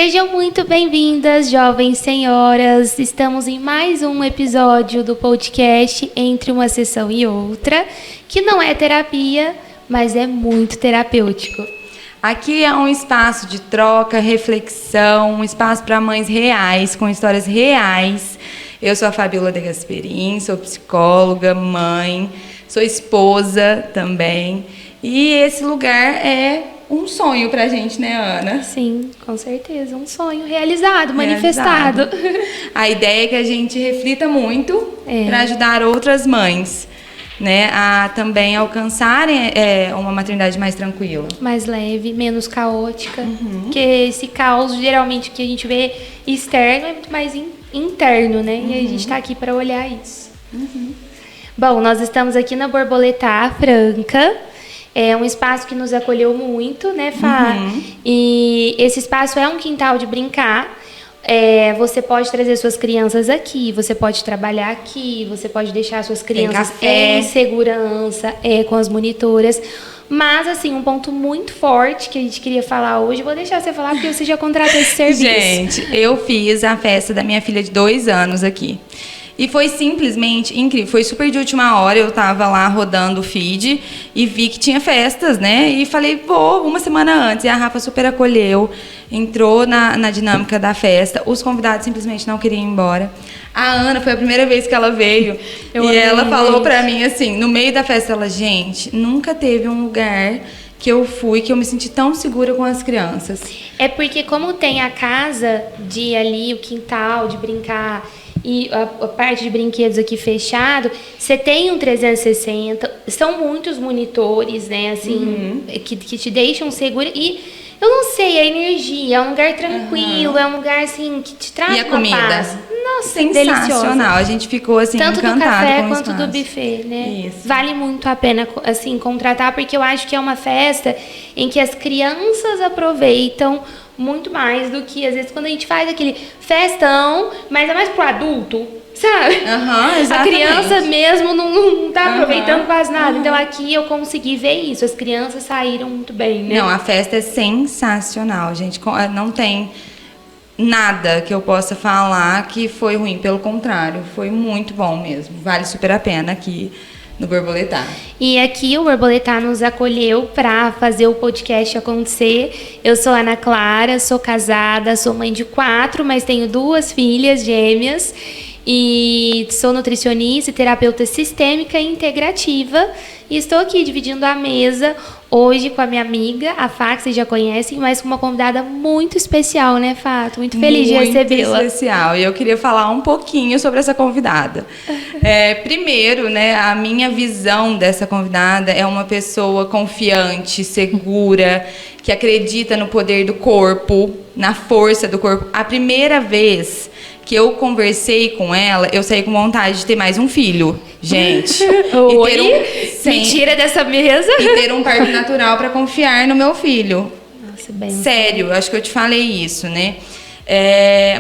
Sejam muito bem-vindas, jovens senhoras. Estamos em mais um episódio do podcast Entre uma Sessão e Outra, que não é terapia, mas é muito terapêutico. Aqui é um espaço de troca, reflexão, um espaço para mães reais, com histórias reais. Eu sou a Fabiola de Gasperin, sou psicóloga, mãe, sou esposa também. E esse lugar é um sonho pra gente, né, Ana? Sim, com certeza. Um sonho realizado, manifestado. A ideia é que a gente reflita muito para ajudar outras mães, né, a também alcançarem uma maternidade mais tranquila. Mais leve, menos caótica. Porque esse caos, geralmente, que a gente vê externo é muito mais interno, né? E a gente está aqui para olhar isso. Bom, nós estamos aqui na Borboleta Franca. É um espaço que nos acolheu muito, né, Fá? E esse espaço é um quintal de brincar. Você pode trazer suas crianças aqui, você pode trabalhar aqui, você pode deixar suas crianças em segurança, com as monitoras. Mas, assim, um ponto muito forte que a gente queria falar hoje, vou deixar você falar porque você já contratou esse serviço. Gente, eu fiz a festa da minha filha de 2 anos aqui. E foi simplesmente incrível, foi super de última hora, eu tava lá rodando o feed e vi que tinha festas, né? E falei, vou uma semana antes. E a Rafa super acolheu, entrou na dinâmica da festa. Os convidados simplesmente não queriam ir embora. A Ana, foi a primeira vez que ela veio. Ela falou pra mim assim, no meio da festa, ela, gente, nunca teve um lugar que eu fui, que eu me senti tão segura com as crianças. É porque como tem a casa de ali, o quintal, de brincar... E a parte de brinquedos aqui fechado, você tem um 360, são muitos monitores, né, assim, que te deixam segura. E eu não sei, a energia, é um lugar tranquilo, é um lugar, assim, que te traz uma comida? Paz. Nossa, sensacional. Deliciosa. A gente ficou, assim, tanto encantado do café com o quanto espaço. do buffet, né? Isso. Vale muito a pena, assim, contratar, porque eu acho que é uma festa em que as crianças aproveitam muito mais do que, às vezes, quando a gente faz aquele festão, mas é mais pro adulto, sabe? Exatamente. A criança mesmo não tá aproveitando quase nada. Então, aqui eu consegui ver isso. As crianças saíram muito bem, né? Não, a festa é sensacional, gente. Não tem nada que eu possa falar que foi ruim. Pelo contrário, foi muito bom mesmo. Vale super a pena aqui no Borboleta. E aqui o Borboleta nos acolheu para fazer o podcast acontecer. Eu sou Ana Clara, sou casada, sou mãe de 4, mas tenho 2 filhas gêmeas. E sou nutricionista e terapeuta sistêmica e integrativa. E estou aqui dividindo a mesa hoje com a minha amiga, a Fá, que vocês já conhecem, mas com uma convidada muito especial, né, Fá? Tô muito feliz de recebê-la. Muito especial. E eu queria falar um pouquinho sobre essa convidada. Primeiro, né, a minha visão dessa convidada é uma pessoa confiante, segura, que acredita no poder do corpo, na força do corpo. A primeira vez que eu conversei com ela, eu saí com vontade de ter mais um filho, gente. Me tira dessa mesa. E ter um parto natural para confiar no meu filho. Nossa, bem. Sério, acho que eu te falei isso, né?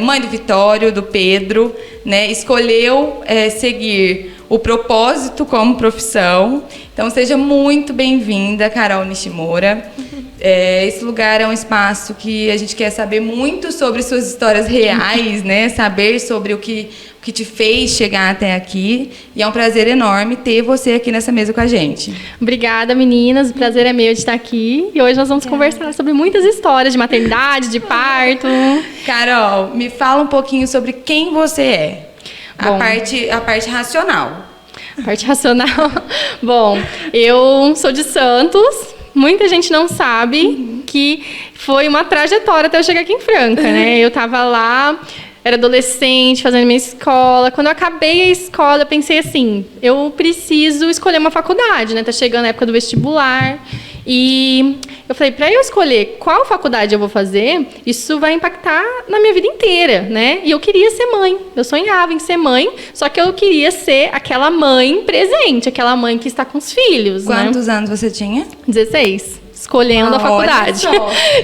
Mãe do Vitório, do Pedro, né? Escolheu seguir o propósito como profissão. Então, seja muito bem-vinda, Carol Nishimura. Esse lugar é um espaço que a gente quer saber muito sobre suas histórias reais, né? Saber sobre o que te fez chegar até aqui. E é um prazer enorme ter você aqui nessa mesa com a gente. Obrigada, meninas. O prazer é meu de estar aqui. E hoje nós vamos conversar sobre muitas histórias de maternidade, de parto. Carol, me fala um pouquinho sobre quem você é. Bom, a parte racional. A parte racional. Bom, eu sou de Santos. Muita gente não sabe que foi uma trajetória até eu chegar aqui em Franca, né? Eu estava lá, era adolescente, fazendo minha escola. Quando eu acabei a escola, eu pensei assim, eu preciso escolher uma faculdade, né? Tá chegando a época do vestibular. E eu falei, para eu escolher qual faculdade eu vou fazer, isso vai impactar na minha vida inteira, né? E eu queria ser mãe. Eu sonhava em ser mãe, só que eu queria ser aquela mãe presente, aquela mãe que está com os filhos, Quantos anos você tinha? 16. Escolhendo a faculdade.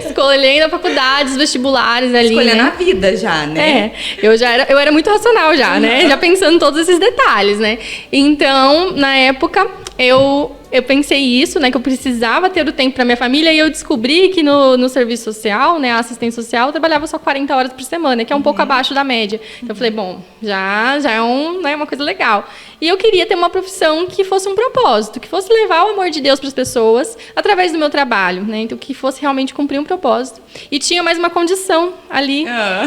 Escolhendo a faculdade, os vestibulares ali. Escolhendo, né? a vida já, né? Eu era muito racional já, né? Já pensando em todos esses detalhes, né? Então, na época, eu eu pensei isso, né, que eu precisava ter o tempo para minha família, e eu descobri que no serviço social, né, a assistente social, eu trabalhava só 40 horas por semana, que é um pouco abaixo da média. Então eu falei, bom, já é né, uma coisa legal. E eu queria ter uma profissão que fosse um propósito, que fosse levar o amor de Deus para as pessoas através do meu trabalho, né? Então que fosse realmente cumprir um propósito. E tinha mais uma condição ali,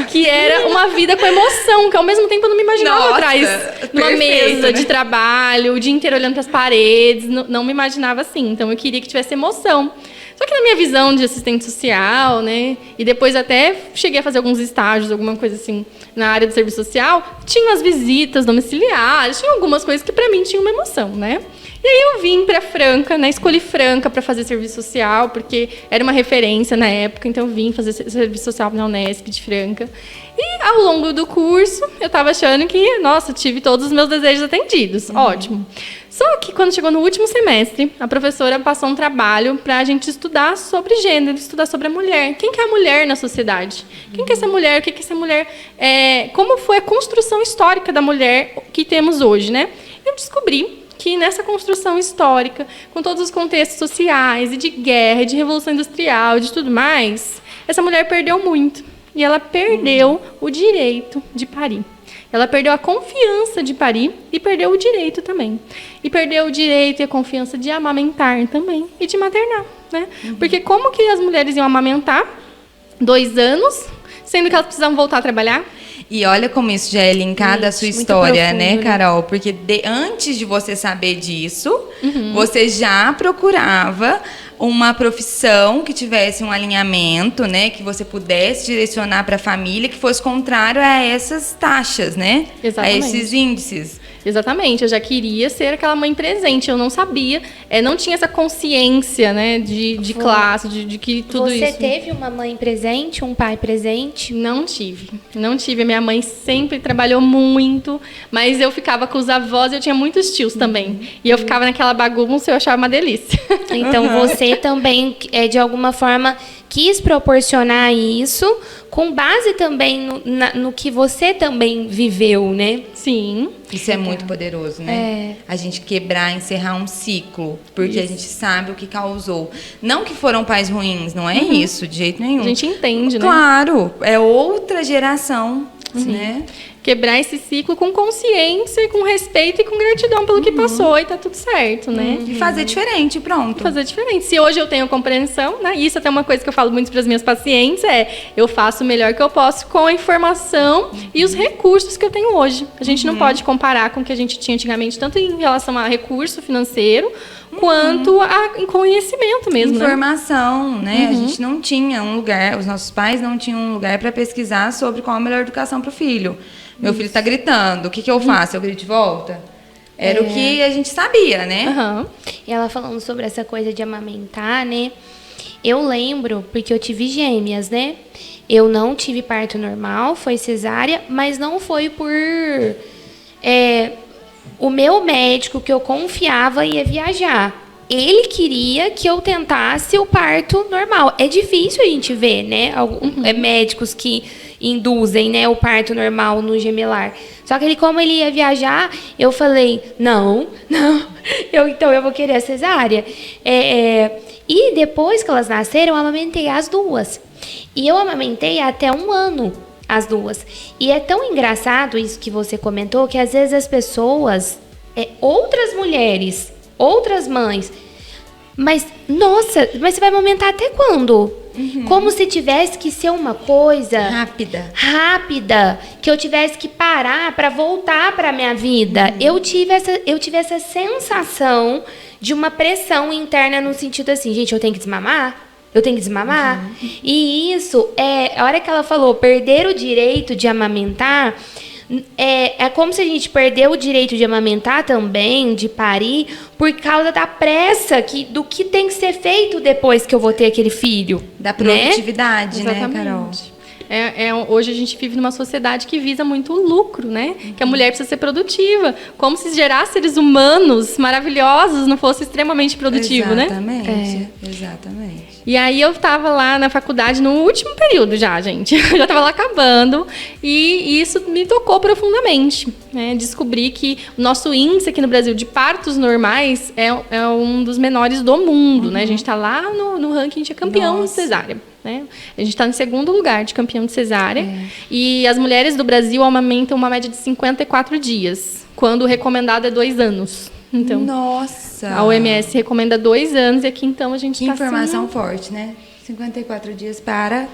que era uma vida com emoção, que ao mesmo tempo eu não me imaginava atrás de uma mesa de trabalho, o dia inteiro olhando para as paredes, não me imaginava assim. Então eu queria que tivesse emoção. Só que na minha visão de assistente social, né, e depois até cheguei a fazer alguns estágios, alguma coisa assim, na área do serviço social, tinha as visitas domiciliares, tinha algumas coisas que para mim tinham uma emoção, né? E aí eu vim para Franca, né, escolhi Franca para fazer serviço social, porque era uma referência na época, então eu vim fazer serviço social na Unesp de Franca. E ao longo do curso, eu estava achando que, nossa, tive todos os meus desejos atendidos, ótimo. Só que quando chegou no último semestre, a professora passou um trabalho para a gente estudar sobre gênero, estudar sobre a mulher. Quem que é a mulher na sociedade? Quem que é essa mulher? O que que essa mulher... como foi a construção histórica da mulher que temos hoje, né? Eu descobri que nessa construção histórica, com todos os contextos sociais, e de guerra, e de revolução industrial, de tudo mais, essa mulher perdeu muito. E ela perdeu o direito de parir. Ela perdeu a confiança de parir e perdeu o direito também. E perdeu o direito e a confiança de amamentar também e de maternar, né? Porque como que as mulheres iam amamentar 2 anos, sendo que elas precisavam voltar a trabalhar? E olha como isso já é linkado à sua história, profundo, né, Carol? Porque antes de você saber disso, você já procurava uma profissão que tivesse um alinhamento, né, que você pudesse direcionar para a família, que fosse contrário a essas taxas, né? Exatamente. A esses índices. Exatamente, eu já queria ser aquela mãe presente, eu não sabia, não tinha essa consciência, né, de classe, de que tudo isso... Você teve uma mãe presente, um pai presente? Não tive, a minha mãe sempre trabalhou muito, mas eu ficava com os avós e eu tinha muitos tios também, e eu ficava naquela bagunça e eu achava uma delícia. Então você também, de alguma forma, quis proporcionar isso com base também no que você também viveu, né? Sim. Isso é muito poderoso, né? A gente quebrar, encerrar um ciclo, porque a gente sabe o que causou. Não que foram pais ruins, não é isso, de jeito nenhum. A gente entende, né? Claro, é outra geração, né? Quebrar esse ciclo com consciência, e com respeito e com gratidão pelo que passou, e tá tudo certo, né? E fazer diferente, pronto. Fazer diferente. Se hoje eu tenho compreensão, né? Isso até é uma coisa que eu falo muito para as minhas pacientes, eu faço o melhor que eu posso com a informação e os recursos que eu tenho hoje. A gente não pode comparar com o que a gente tinha antigamente, tanto em relação a recurso financeiro, quanto a conhecimento mesmo, informação, né? A gente não tinha um lugar, os nossos pais não tinham um lugar para pesquisar sobre qual a melhor educação para o filho. Meu filho está gritando, o que eu faço? Eu grito de volta? Era o que a gente sabia, né? E ela falando sobre essa coisa de amamentar, né? Eu lembro, porque eu tive gêmeas, né? Eu não tive parto normal, foi cesárea, mas não foi por... o meu médico, que eu confiava, ia viajar. Ele queria que eu tentasse o parto normal. É difícil a gente ver, né? Médicos que induzem, né, o parto normal no gemelar. Só que como ele ia viajar, eu falei, não, então eu vou querer a cesárea. E depois que elas nasceram, eu amamentei as 2. E eu amamentei até 1 ano. As 2. E é tão engraçado isso que você comentou, que às vezes as pessoas, outras mulheres, outras mães, mas, nossa, mas você vai amamentar até quando? Como se tivesse que ser uma coisa rápida, que eu tivesse que parar para voltar para minha vida. Eu tive essa sensação de uma pressão interna no sentido assim, gente, eu tenho que desmamar? E isso, a hora que ela falou perder o direito de amamentar, é como se a gente perdeu o direito de amamentar também, de parir, por causa da pressa do que tem que ser feito depois que eu vou ter aquele filho. Da produtividade, né, Carol? Hoje a gente vive numa sociedade que visa muito o lucro, né? Que a mulher precisa ser produtiva. Como se gerar seres humanos maravilhosos não fosse extremamente produtivo, exatamente, né? Exatamente. E aí eu estava lá na faculdade no último período já, gente. Eu já estava lá acabando. E isso me tocou profundamente, né? Descobri que o nosso índice aqui no Brasil de partos normais é um dos menores do mundo, né? A gente está lá no ranking de campeão de cesárea. Né? A gente está em segundo lugar de campeão de cesárea. E as mulheres do Brasil amamentam uma média de 54 dias, quando o recomendado é 2 anos. Então, nossa! A OMS recomenda 2 anos e aqui então a gente está... Que informação forte, né? 54 dias para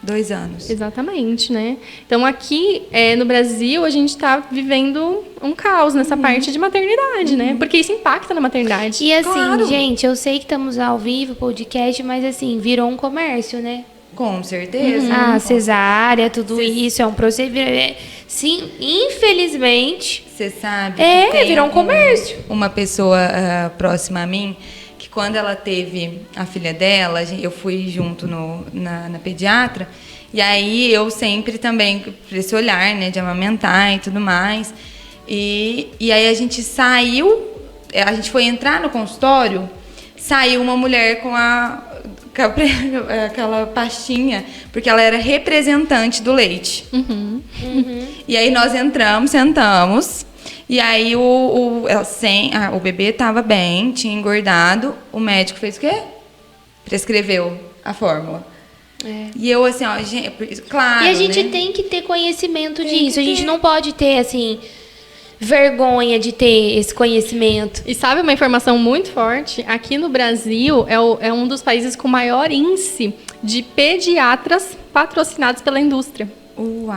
2 anos. Exatamente, né? Então aqui no Brasil a gente está vivendo um caos nessa parte de maternidade, né? Porque isso impacta na maternidade. E assim, Claro. gente, eu sei que estamos ao vivo, podcast, mas assim, virou um comércio, né? Com certeza. Ah, cesárea, tudo isso é um procedimento. Sim, infelizmente. Você sabe que tem virou um comércio. Uma pessoa próxima a mim, que quando ela teve a filha dela, eu fui junto na pediatra, e aí eu sempre também, por esse olhar, né, de amamentar e tudo mais, e aí a gente saiu, a gente foi entrar no consultório, saiu uma mulher com aquela pastinha, porque ela era representante do leite. E aí nós entramos, sentamos, e aí o bebê estava bem, tinha engordado, o médico fez o quê? Prescreveu a fórmula. E eu assim, ó, gente, claro, E a gente né? tem que ter conhecimento disso. A gente não pode ter, assim, vergonha de ter esse conhecimento. E sabe uma informação muito forte? Aqui no Brasil é um dos países com maior índice de pediatras patrocinados pela indústria. Uau!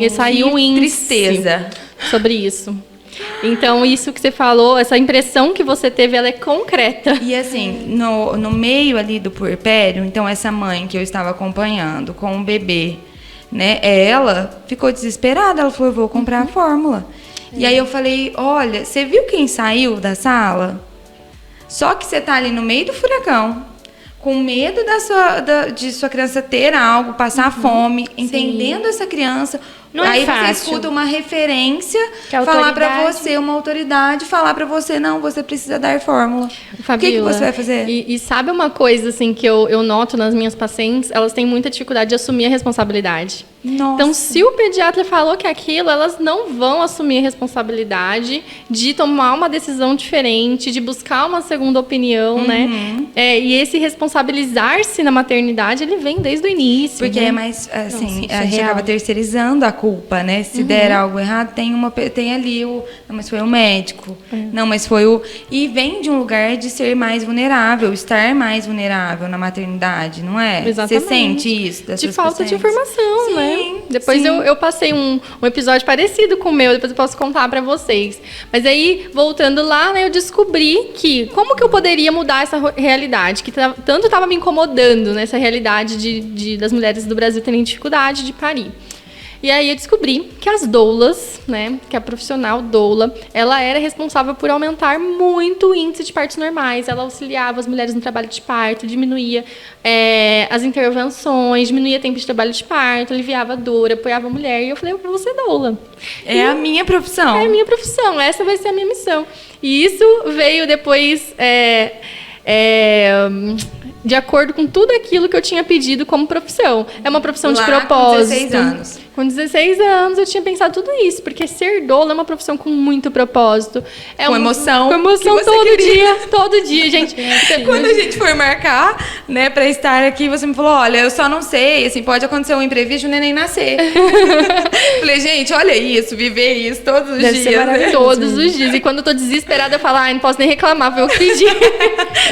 Saiu um índice Tristeza. sobre isso. Então, isso que você falou, essa impressão que você teve, ela é concreta. E assim, no meio ali do puerpério, então essa mãe que eu estava acompanhando com o bebê, né, ela ficou desesperada, ela falou, eu vou comprar a fórmula. E aí eu falei, olha, você viu quem saiu da sala? Só que você tá ali no meio do furacão, com medo de sua criança ter algo, passar fome, entendendo essa criança. Não é aí fácil. você escuta uma referência, Que é falar pra autoridade. você, uma autoridade, falar pra você, não, você precisa dar fórmula. O que Fabíola, você vai fazer? E sabe uma coisa assim que eu noto nas minhas pacientes? Elas têm muita dificuldade de assumir a responsabilidade. Nossa. Então, se o pediatra falou que é aquilo, elas não vão assumir a responsabilidade de tomar uma decisão diferente, de buscar uma segunda opinião, né? E esse responsabilizar-se na maternidade, ele vem desde o início. Porque né? é mais, assim, Nossa, isso a é gente real. acaba terceirizando a culpa, né? Se der algo errado, tem ali não, mas foi o médico. Não, mas foi o... E vem de um lugar de ser mais vulnerável, estar mais vulnerável na maternidade, não é? Exatamente. Você sente isso das De suas falta de pacientes? informação, Sim, né? Depois sim. eu passei um episódio parecido com o meu, depois eu posso contar pra vocês. Mas aí, voltando lá, né, eu descobri que como que eu poderia mudar essa realidade, que tanto estava me incomodando nessa realidade das mulheres do Brasil terem dificuldade de parir. E aí eu descobri que as doulas, né, que a profissional doula, ela era responsável por aumentar muito o índice de partos normais. Ela auxiliava as mulheres no trabalho de parto, diminuía as intervenções, diminuía o tempo de trabalho de parto, aliviava a dor, apoiava a mulher. E eu falei, eu vou ser doula. É a minha profissão. É a minha profissão, essa vai ser a minha missão. E isso veio depois... de acordo com tudo aquilo que eu tinha pedido como profissão. É uma profissão de Lá propósito. com 16 anos. Com 16 anos eu tinha pensado tudo isso, porque ser doula é uma profissão com muito propósito. Com emoção. Com emoção que você todo queria. todo dia, gente. Quando a gente foi marcar, né, pra estar aqui, você me falou, olha, eu só não sei, assim, pode acontecer um imprevisto e o neném nascer. Falei, gente, olha isso, viver isso todos os Deve ser dias. Né? maravilhoso. Todos os dias. E quando eu tô desesperada, eu falo, não posso nem reclamar, foi o que pedi.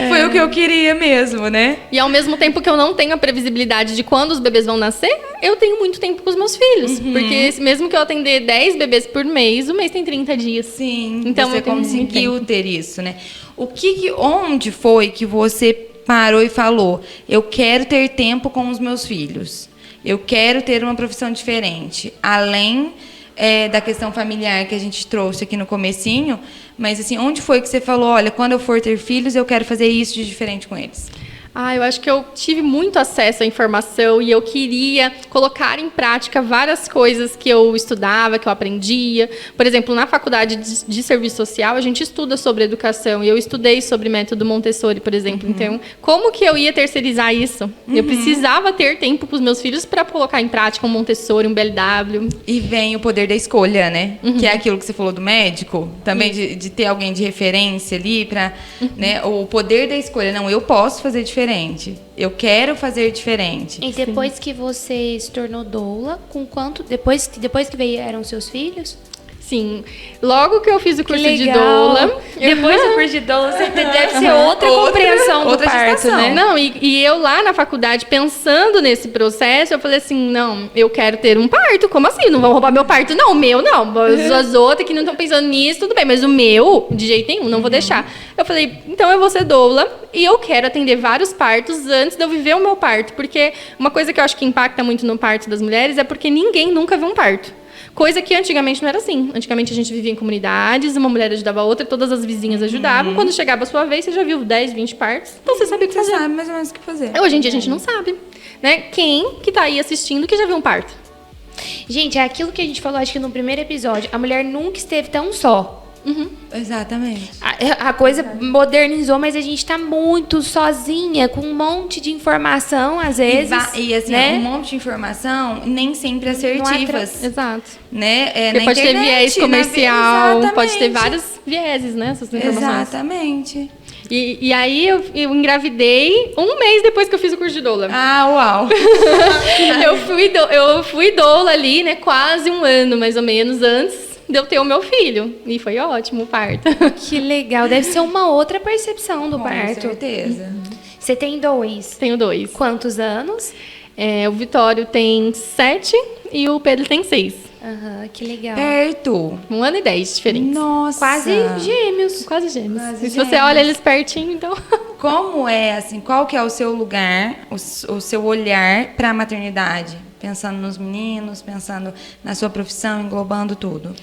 Foi o que eu queria mesmo, né? E ao mesmo tempo que eu não tenho a previsibilidade de quando os bebês vão nascer, eu tenho muito tempo com os meus filhos. Porque mesmo que eu atender 10 bebês por mês, o mês tem 30 dias. Sim, Então, você eu tenho muito conseguiu ter isso, né? Onde foi que você parou e falou, eu quero ter tempo com os meus filhos, eu quero ter uma profissão diferente, além da questão familiar que a gente trouxe aqui no comecinho, mas assim, onde foi que você falou, olha, quando eu for ter filhos, eu quero fazer isso de diferente com eles? Eu acho que eu tive muito acesso à informação e eu queria colocar em prática várias coisas que eu estudava, que eu aprendia. Por exemplo, na faculdade de serviço social, a gente estuda sobre educação e eu estudei sobre método Montessori, por exemplo. Então, como que eu ia terceirizar isso? Eu precisava ter tempo para os meus filhos para colocar em prática um Montessori, um BLW. E vem o poder da escolha, né? Que é aquilo que você falou do médico, também de ter alguém de referência ali para, né? O poder da escolha. Não, eu posso fazer diferente. Eu quero fazer diferente. E depois que você se tornou doula, com quanto... Depois que vieram seus filhos? Sim. Logo que eu fiz o curso de doula... Depois do curso de doula, você deve ser outra compreensão do parto, gestação, né? Não, e eu lá na faculdade, pensando nesse processo, eu falei assim, não, eu quero ter um parto. Como assim? Não vão roubar meu parto? Não, o meu não. As outras que não estão pensando nisso, tudo bem. Mas o meu, de jeito nenhum, não vou deixar. Eu falei, então eu vou ser doula e eu quero atender vários partos antes de eu viver o meu parto. Porque uma coisa que eu acho que impacta muito no parto das mulheres é porque ninguém nunca viu um parto. Coisa que antigamente não era assim. Antigamente a gente vivia em comunidades, uma mulher ajudava a outra, todas as vizinhas ajudavam. Quando chegava a sua vez, você já viu 10, 20 partos. Então você sabia o que fazer. Você sabe mais ou menos o que fazer. Hoje em dia a gente não sabe. Né? Quem que tá aí assistindo que já viu um parto? Gente, é aquilo que a gente falou, acho que no primeiro episódio. A mulher nunca esteve tão só. Exatamente. A coisa modernizou, mas a gente tá muito sozinha, com um monte de informação, às vezes. E assim, né? um monte de informação, nem sempre assertivas. Exato. Né? Porque pode ter viés comercial, exatamente. Pode ter vários vieses, né? Essas informações. Exatamente. E aí eu engravidei um mês depois que eu fiz o curso de doula. Uau! eu fui doula ali, né? Quase um ano, mais ou menos, antes de eu ter o meu filho. E foi ótimo o parto. Que legal. Deve ser uma outra percepção do parto. Com certeza. Você tem 2? Tenho 2. Quantos anos? O Vitório tem 7 e o Pedro tem 6. Que legal. Perto. 1 ano e 10 diferentes. Nossa. Quase gêmeos. Quase gêmeos. Quase E se você gêmeos. olha eles pertinho, então... Como é, assim, qual que é o seu lugar, o seu olhar para a maternidade? Pensando nos meninos, pensando na sua profissão, englobando tudo.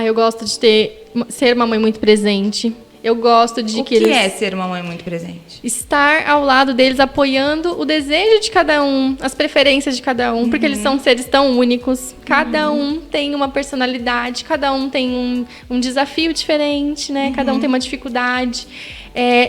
Eu gosto de ser uma mãe muito presente. Eu gosto de O que é ser uma mãe muito presente? Estar ao lado deles, apoiando o desejo de cada um, as preferências de cada um, porque eles são seres tão únicos. Cada um tem uma personalidade, cada um tem um desafio diferente, né? Cada um tem uma dificuldade.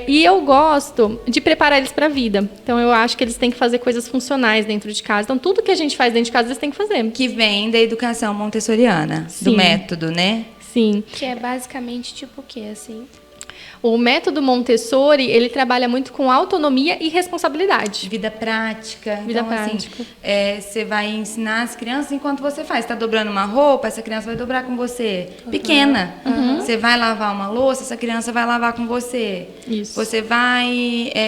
E eu gosto de preparar eles para a vida. Então, eu acho que eles têm que fazer coisas funcionais dentro de casa. Então, tudo que a gente faz dentro de casa, eles têm que fazer. Que vem da educação montessoriana, do Sim. método, né? Sim. Que é basicamente tipo o quê, assim? O método Montessori, ele trabalha muito com autonomia e responsabilidade. Vida prática. Vida então, prática. assim, você vai ensinar as crianças enquanto você faz. Está dobrando uma roupa, essa criança vai dobrar com você. Pequena. Você vai lavar uma louça, essa criança vai lavar com você. Isso. Você vai...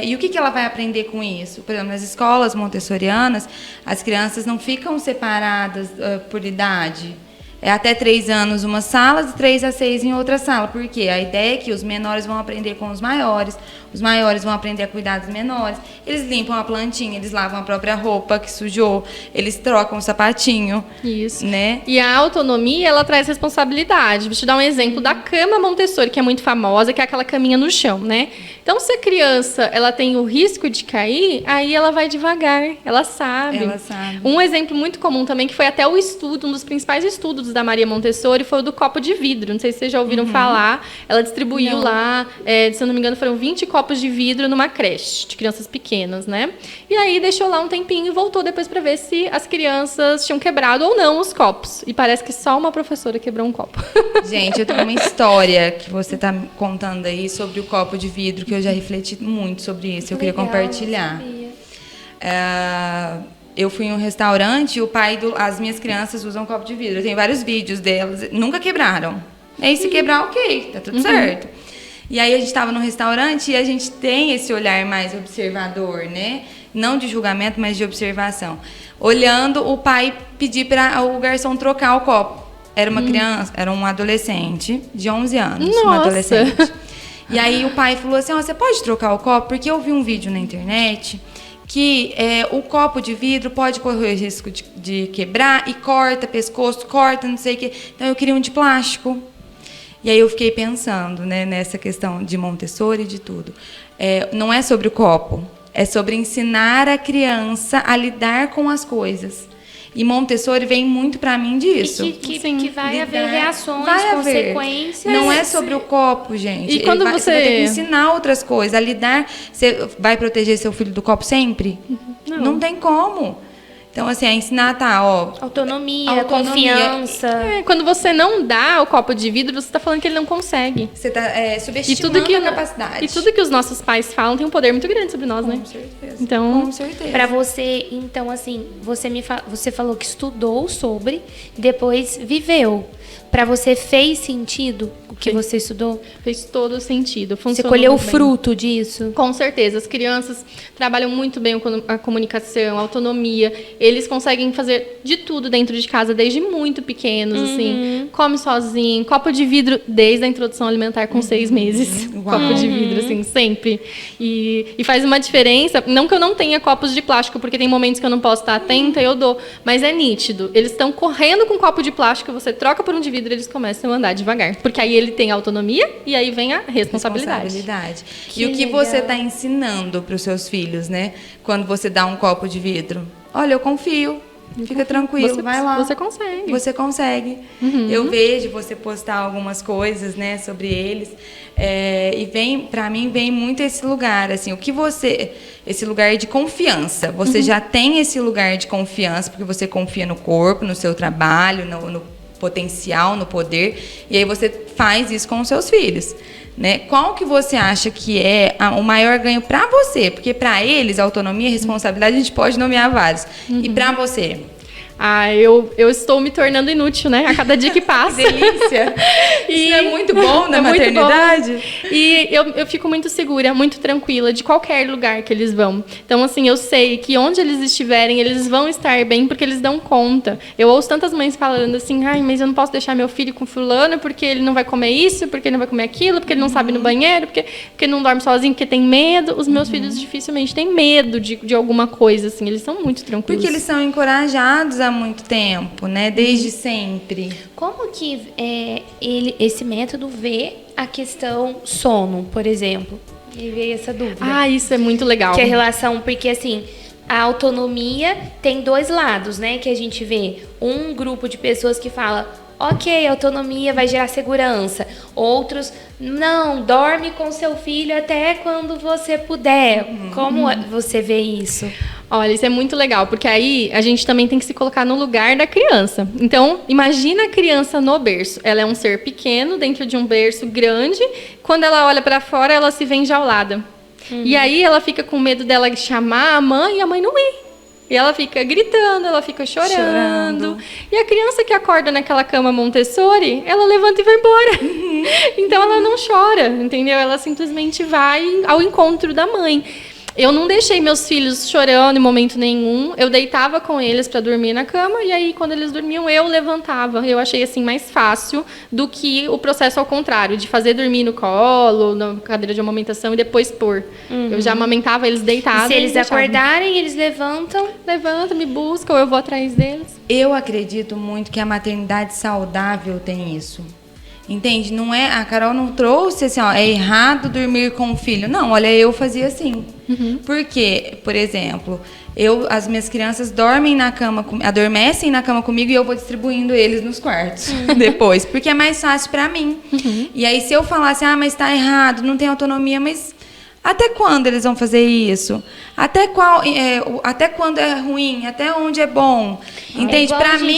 e o que ela vai aprender com isso? Por exemplo, nas escolas montessorianas, as crianças não ficam separadas por idade. É até 3 anos uma sala, de 3 a 6 em outra sala. Por quê? A ideia é que os menores vão aprender com os maiores vão aprender a cuidar dos menores. Eles limpam a plantinha, eles lavam a própria roupa que sujou, eles trocam o sapatinho. Isso. Né? E a autonomia, ela traz responsabilidade. Vou te dar um exemplo da cama Montessori, que é muito famosa, que é aquela caminha no chão, né? Então, se a criança ela tem o risco de cair, aí ela vai devagar, ela sabe. Ela sabe. Um exemplo muito comum também, que foi até o estudo, um dos principais estudos da Maria Montessori, foi o do copo de vidro. Não sei se vocês já ouviram falar. Ela distribuiu lá, se eu não me engano, foram 20 copos de vidro numa creche de crianças pequenas, né? E aí deixou lá um tempinho e voltou depois para ver se as crianças tinham quebrado ou não os copos. E parece que só uma professora quebrou um copo. Gente, eu tenho uma história que você está contando aí sobre o copo de vidro, que eu já refleti muito sobre isso. Eu queria compartilhar. Eu fui em um restaurante e as minhas crianças usam copo de vidro. Eu tenho vários vídeos delas, nunca quebraram. Aí se quebrar, ok, tá tudo certo. E aí a gente estava no restaurante e a gente tem esse olhar mais observador, né? Não de julgamento, mas de observação. Olhando o pai pedir para o garçom trocar o copo. Era uma criança, era um adolescente de 11 anos. Nossa. Uma adolescente. E aí o pai falou assim, você pode trocar o copo? Porque eu vi um vídeo na internet que o copo de vidro pode correr o risco de quebrar e corta pescoço, corta não sei o quê. Então eu queria um de plástico. E aí eu fiquei pensando, né, nessa questão de Montessori e de tudo. Não é sobre o copo, É sobre ensinar a criança a lidar com as coisas. E Montessori vem muito para mim disso. E que vai haver reações, vai consequências. Não é sobre o copo, gente. E quando você vai ter que ensinar outras coisas, a lidar. Você vai proteger seu filho do copo sempre? Não tem como. Então, assim, ensinar, Autonomia, confiança. Quando você não dá o copo de vidro, você está falando que ele não consegue. Você está subestimando a capacidade. E tudo que os nossos pais falam tem um poder muito grande sobre nós, né? Com certeza. Então, com certeza. Para você, então, assim, você falou que estudou sobre, depois viveu. Para você fez sentido o que você estudou? Fez todo sentido. Você colheu o fruto disso? Com certeza. As crianças trabalham muito bem a comunicação, a autonomia. Eles conseguem fazer de tudo dentro de casa, desde muito pequenos, assim. Come sozinho, copo de vidro desde a introdução alimentar com 6 meses. Copo de vidro, assim, sempre. E faz uma diferença. Não que eu não tenha copos de plástico, porque tem momentos que eu não posso estar atenta e eu dou. Mas é nítido. Eles estão correndo com um copo de plástico, você troca por um de vidro, eles começam a andar devagar. Porque aí ele tem autonomia e aí vem a responsabilidade. E o que você está ensinando para os seus filhos, né? Quando você dá um copo de vidro. Olha, eu confio. Fica tranquilo, vai lá. Você consegue. Você consegue. Eu vejo você postar algumas coisas, né, sobre eles. E para mim, vem muito esse lugar, assim, esse lugar de confiança. Você já tem esse lugar de confiança, porque você confia no corpo, no seu trabalho, no potencial, no poder, e aí você faz isso com os seus filhos, né? Qual que você acha que é o maior ganho para você? Porque para eles, autonomia e responsabilidade, a gente pode nomear vários. E para você? Eu estou me tornando inútil, né? A cada dia que passa. Que delícia! Isso é muito bom na maternidade. Muito bom. E eu fico muito segura, muito tranquila de qualquer lugar que eles vão. Então, assim, eu sei que onde eles estiverem, eles vão estar bem porque eles dão conta. Eu ouço tantas mães falando assim, mas eu não posso deixar meu filho com fulano porque ele não vai comer isso, porque ele não vai comer aquilo, porque ele não sabe ir no banheiro, porque não dorme sozinho, porque tem medo. Os meus filhos dificilmente têm medo de alguma coisa, assim. Eles são muito tranquilos. Porque eles são encorajados há muito tempo, né? Desde sempre. Como que esse método vê a questão sono, por exemplo? E veio essa dúvida. Isso é muito legal. Que é a relação, porque assim, a autonomia tem 2 lados, né? Que a gente vê um grupo de pessoas que fala, ok, autonomia vai gerar segurança. Outros, não, dorme com seu filho até quando você puder. Como você vê isso? Olha, isso é muito legal, porque aí a gente também tem que se colocar no lugar da criança. Então, imagina a criança no berço. Ela é um ser pequeno dentro de um berço grande. Quando ela olha para fora, ela se vê enjaulada. E aí ela fica com medo dela chamar a mãe e a mãe não ir. E ela fica gritando, ela fica chorando. E a criança que acorda naquela cama Montessori, ela levanta e vai embora. Então ela não chora, entendeu? Ela simplesmente vai ao encontro da mãe. Eu não deixei meus filhos chorando em momento nenhum. Eu deitava com eles para dormir na cama e aí, quando eles dormiam, eu levantava. Eu achei assim mais fácil do que o processo ao contrário, de fazer dormir no colo, na cadeira de amamentação e depois pôr. Eu já amamentava eles deitados. E se eles acordarem, eles levantam? Levantam, me buscam, ou eu vou atrás deles. Eu acredito muito que a maternidade saudável tem isso. Entende? Não é, a Carol não trouxe assim, é errado dormir com o filho. Não, olha, eu fazia assim. Porque, por exemplo, as minhas crianças adormecem na cama comigo e eu vou distribuindo eles nos quartos depois, porque é mais fácil para mim. E aí, se eu falasse, mas tá errado, não tem autonomia, mas até quando eles vão fazer isso? Até quando é ruim? Até onde é bom? Entende?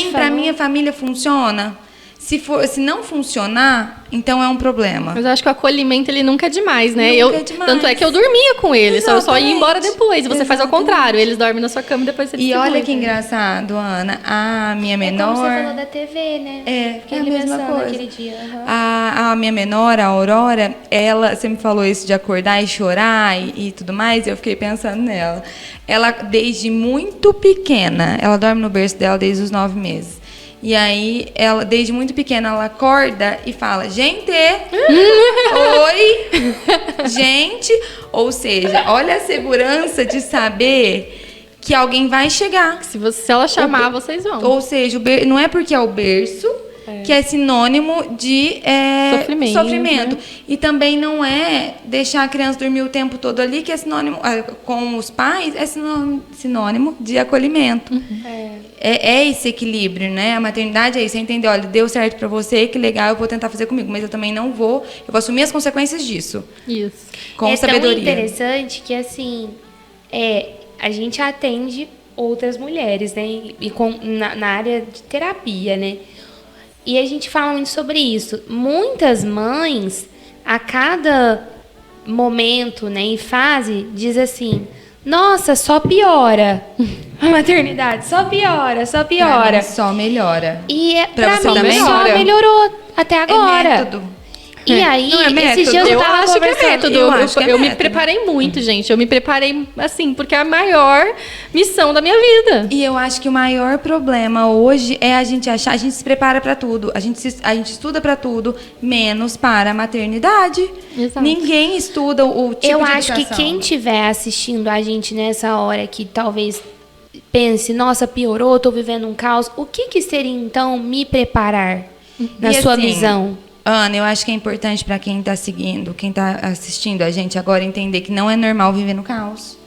Para minha família funciona. Se não funcionar, então é um problema. Mas eu acho que o acolhimento, ele nunca é demais, né? Nunca é demais. Tanto é que eu dormia com eles, eu só ia embora depois. E você faz ao Exatamente. contrário, eles dormem na sua cama e depois você distribui. E olha que engraçado, Ana, a minha menor... Como você falou da TV, né? É a mesma coisa. Aquele dia. A minha menor, a Aurora, ela sempre falou isso de acordar e chorar e tudo mais, e eu fiquei pensando nela. Ela, desde muito pequena, ela dorme no berço dela desde os 9 meses. E aí, ela, desde muito pequena, ela acorda e fala, gente, oi, gente. Ou seja, olha a segurança de saber que alguém vai chegar. Se ela chamar, vocês vão. Ou seja, não é porque é o berço que é sinônimo de sofrimento. Né? E também não é deixar a criança dormir o tempo todo ali, que é sinônimo, com os pais, é sinônimo de acolhimento. É esse equilíbrio, né? A maternidade é isso, é entender, olha, deu certo para você, que legal, eu vou tentar fazer comigo, mas eu também não vou, eu vou assumir as consequências disso. Isso. Com sabedoria. É tão interessante que, assim, a gente atende outras mulheres, né? E na área de terapia, né? E a gente fala muito sobre isso. Muitas mães, a cada momento, né, e fase, diz assim, nossa, só piora. A maternidade só piora, só piora. Pra mim, só melhora. E Pra pra você mim também? só melhorou até agora. É método. E aí, Não é método? esses dias Eu tava acho que é conversando- método. eu acho que é Eu me método. preparei muito, gente. Eu me preparei, assim, porque é a maior missão da minha vida. E eu acho que o maior problema hoje é a gente achar, a gente se prepara para tudo, a gente estuda para tudo, menos para a maternidade. Exato. Ninguém estuda o tipo Eu de acho que educação. quem estiver assistindo a gente nessa hora que talvez pense, nossa, piorou, tô vivendo um caos, o que seria então me preparar na E sua assim, visão? Ana, eu acho que é importante para quem está seguindo, quem está assistindo a gente agora, entender que não é normal viver no caos.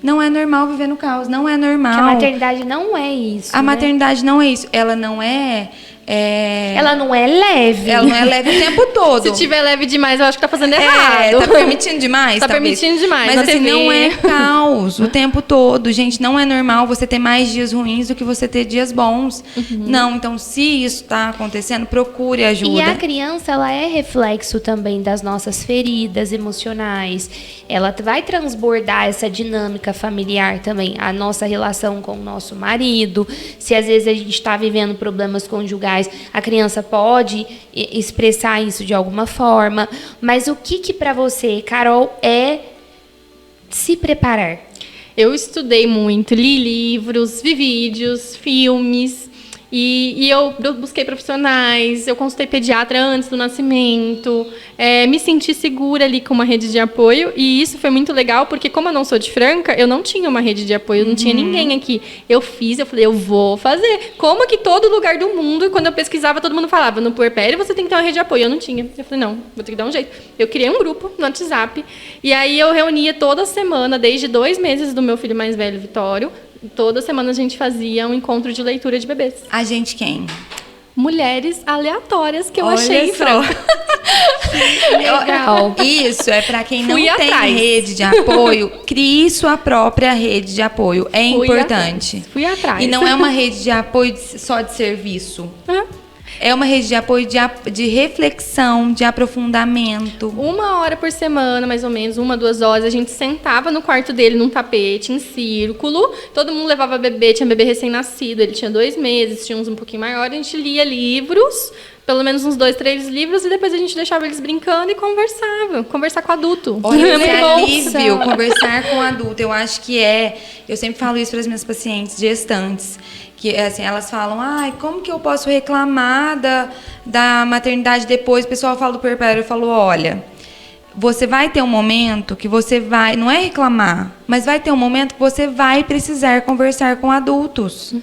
Não é normal viver no caos, não é normal. Que a maternidade não é isso. A né? maternidade não é isso. Ela não é... Ela não é leve. Ela não é leve o tempo todo. Se tiver leve demais, eu acho que tá fazendo errado. Tá permitindo demais? Tá talvez. permitindo demais Mas na assim, TV. não é caos o tempo todo. Gente, não é normal você ter mais dias ruins do que você ter dias bons. Não, então se isso tá acontecendo, procure ajuda. E a criança, ela é reflexo também das nossas feridas emocionais. Ela vai transbordar essa dinâmica familiar também. A nossa relação com o nosso marido. Se às vezes a gente está vivendo problemas conjugais, a criança pode expressar isso de alguma forma. Mas o que para você, Carol, é se preparar? Eu estudei muito, li livros, vi vídeos, filmes. E eu busquei profissionais, eu consultei pediatra antes do nascimento, me senti segura ali com uma rede de apoio. E isso foi muito legal, porque como eu não sou de Franca, eu não tinha uma rede de apoio, não tinha ninguém aqui. Eu falei, eu vou fazer. Como que todo lugar do mundo, quando eu pesquisava, todo mundo falava, no puerpério você tem que ter uma rede de apoio. Eu não tinha. Eu falei, não, vou ter que dar um jeito. Eu criei um grupo no WhatsApp, e aí eu reunia toda semana, desde 2 meses do meu filho mais velho, Vitório. Toda semana a gente fazia um encontro de leitura de bebês. A gente quem? Mulheres aleatórias que eu Olha achei em só. Franca. Legal. Isso é para quem não Fui tem atrás. rede de apoio, crie sua própria rede de apoio. É Fui importante. atrás. Fui atrás. E não é uma rede de apoio só de serviço. É uma rede de apoio de reflexão, de aprofundamento. 1 hora por semana, mais ou menos, 1, 2 horas, a gente sentava no quarto dele, num tapete, em círculo. Todo mundo levava bebê, tinha bebê recém-nascido, ele tinha 2 meses, tinha uns um pouquinho maiores. A gente lia livros, pelo menos uns 2, 3 livros, e depois a gente deixava eles brincando e conversava. Conversar com adulto. Olha, Muito esse bom. alívio, conversar com o adulto. Eu acho que eu sempre falo isso para as minhas pacientes gestantes, que assim, elas falam, como que eu posso reclamar da maternidade depois? O pessoal fala do puerpério, eu falo, olha, você vai ter um momento que você vai, não é reclamar, mas vai ter um momento que você vai precisar conversar com adultos.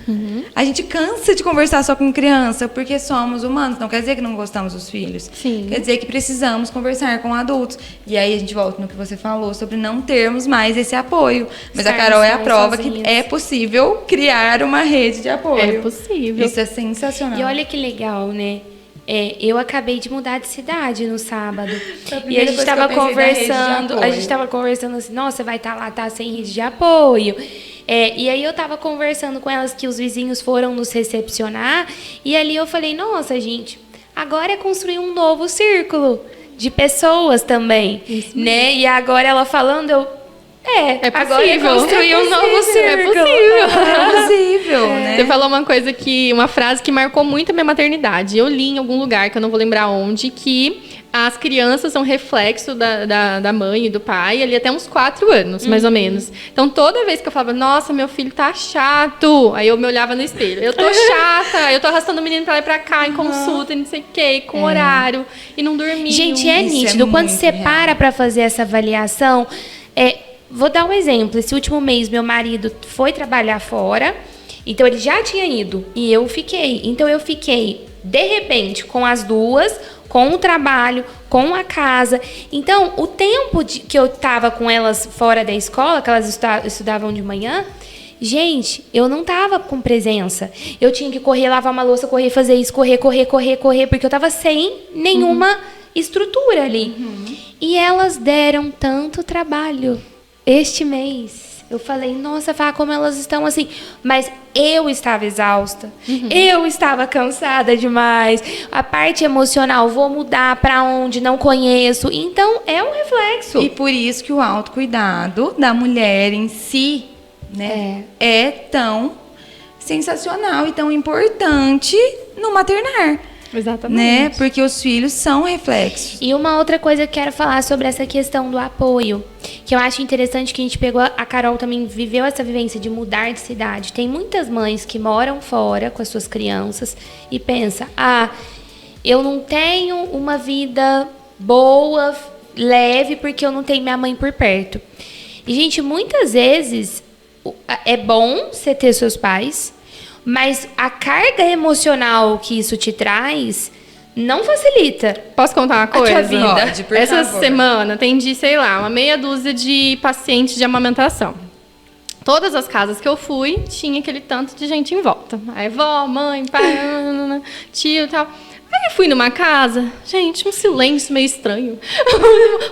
A gente cansa de conversar só com criança, porque somos humanos, não quer dizer que não gostamos dos filhos. Sim. Quer dizer que precisamos conversar com adultos. E aí a gente volta no que você falou sobre não termos mais esse apoio. Mas a Carol é a prova que é possível criar uma rede de apoio. É possível. Isso é sensacional. E olha que legal, né? Eu acabei de mudar de cidade no sábado. Foi a E a primeira gente coisa que estava eu pensei da rede de conversando, apoio. a gente estava conversando assim, nossa, vai estar lá, tá sem rede de apoio. E aí eu estava conversando com elas que os vizinhos foram nos recepcionar, e ali eu falei, nossa, gente, agora é construir um novo círculo de pessoas também, né? E agora ela falando, agora é possível. construir um novo círculo. É possível, né? Você falou uma frase que marcou muito a minha maternidade. Eu li em algum lugar, que eu não vou lembrar onde, que as crianças são reflexo da mãe e do pai, ali até uns 4 anos, mais ou menos. Então, toda vez que eu falava, nossa, meu filho tá chato, aí eu me olhava no espelho. Eu tô chata, eu tô arrastando o menino pra lá e pra cá, em consulta, e não sei o quê, com horário, e não dormia. Gente, é Isso nítido. é Quando muito você real. para fazer essa avaliação, vou dar um exemplo. Esse último mês, meu marido foi trabalhar fora, então ele já tinha ido e eu fiquei. Então eu fiquei de repente, com as duas, com o trabalho, com a casa. Então, o tempo que eu tava com elas fora da escola, que elas estudavam de manhã, gente, eu não tava com presença. Eu tinha que correr, lavar uma louça, correr, fazer isso, correr, porque eu tava sem nenhuma estrutura ali. E elas deram tanto trabalho este mês. Eu falei, nossa, Fá, como elas estão assim. Mas eu estava exausta. Eu estava cansada demais. A parte emocional, vou mudar para onde não conheço. Então, é um reflexo. E por isso que o autocuidado da mulher em si, né, é tão sensacional e tão importante no maternar. Exatamente. Né? Porque os filhos são reflexos. E uma outra coisa que eu quero falar sobre essa questão do apoio, que eu acho interessante que a gente pegou, a Carol também viveu essa vivência de mudar de cidade. Tem muitas mães que moram fora com as suas crianças e pensa, eu não tenho uma vida boa, leve, porque eu não tenho minha mãe por perto. E, gente, muitas vezes é bom você ter seus pais, mas a carga emocional que isso te traz não facilita. Posso contar uma coisa? A tua vida. Pode, por Essa favor. semana atendi, sei lá, uma meia dúzia de pacientes de amamentação. Todas as casas que eu fui, tinha aquele tanto de gente em volta. Aí, vó, mãe, pai, tio e tal. Aí eu fui numa casa, gente, um silêncio meio estranho.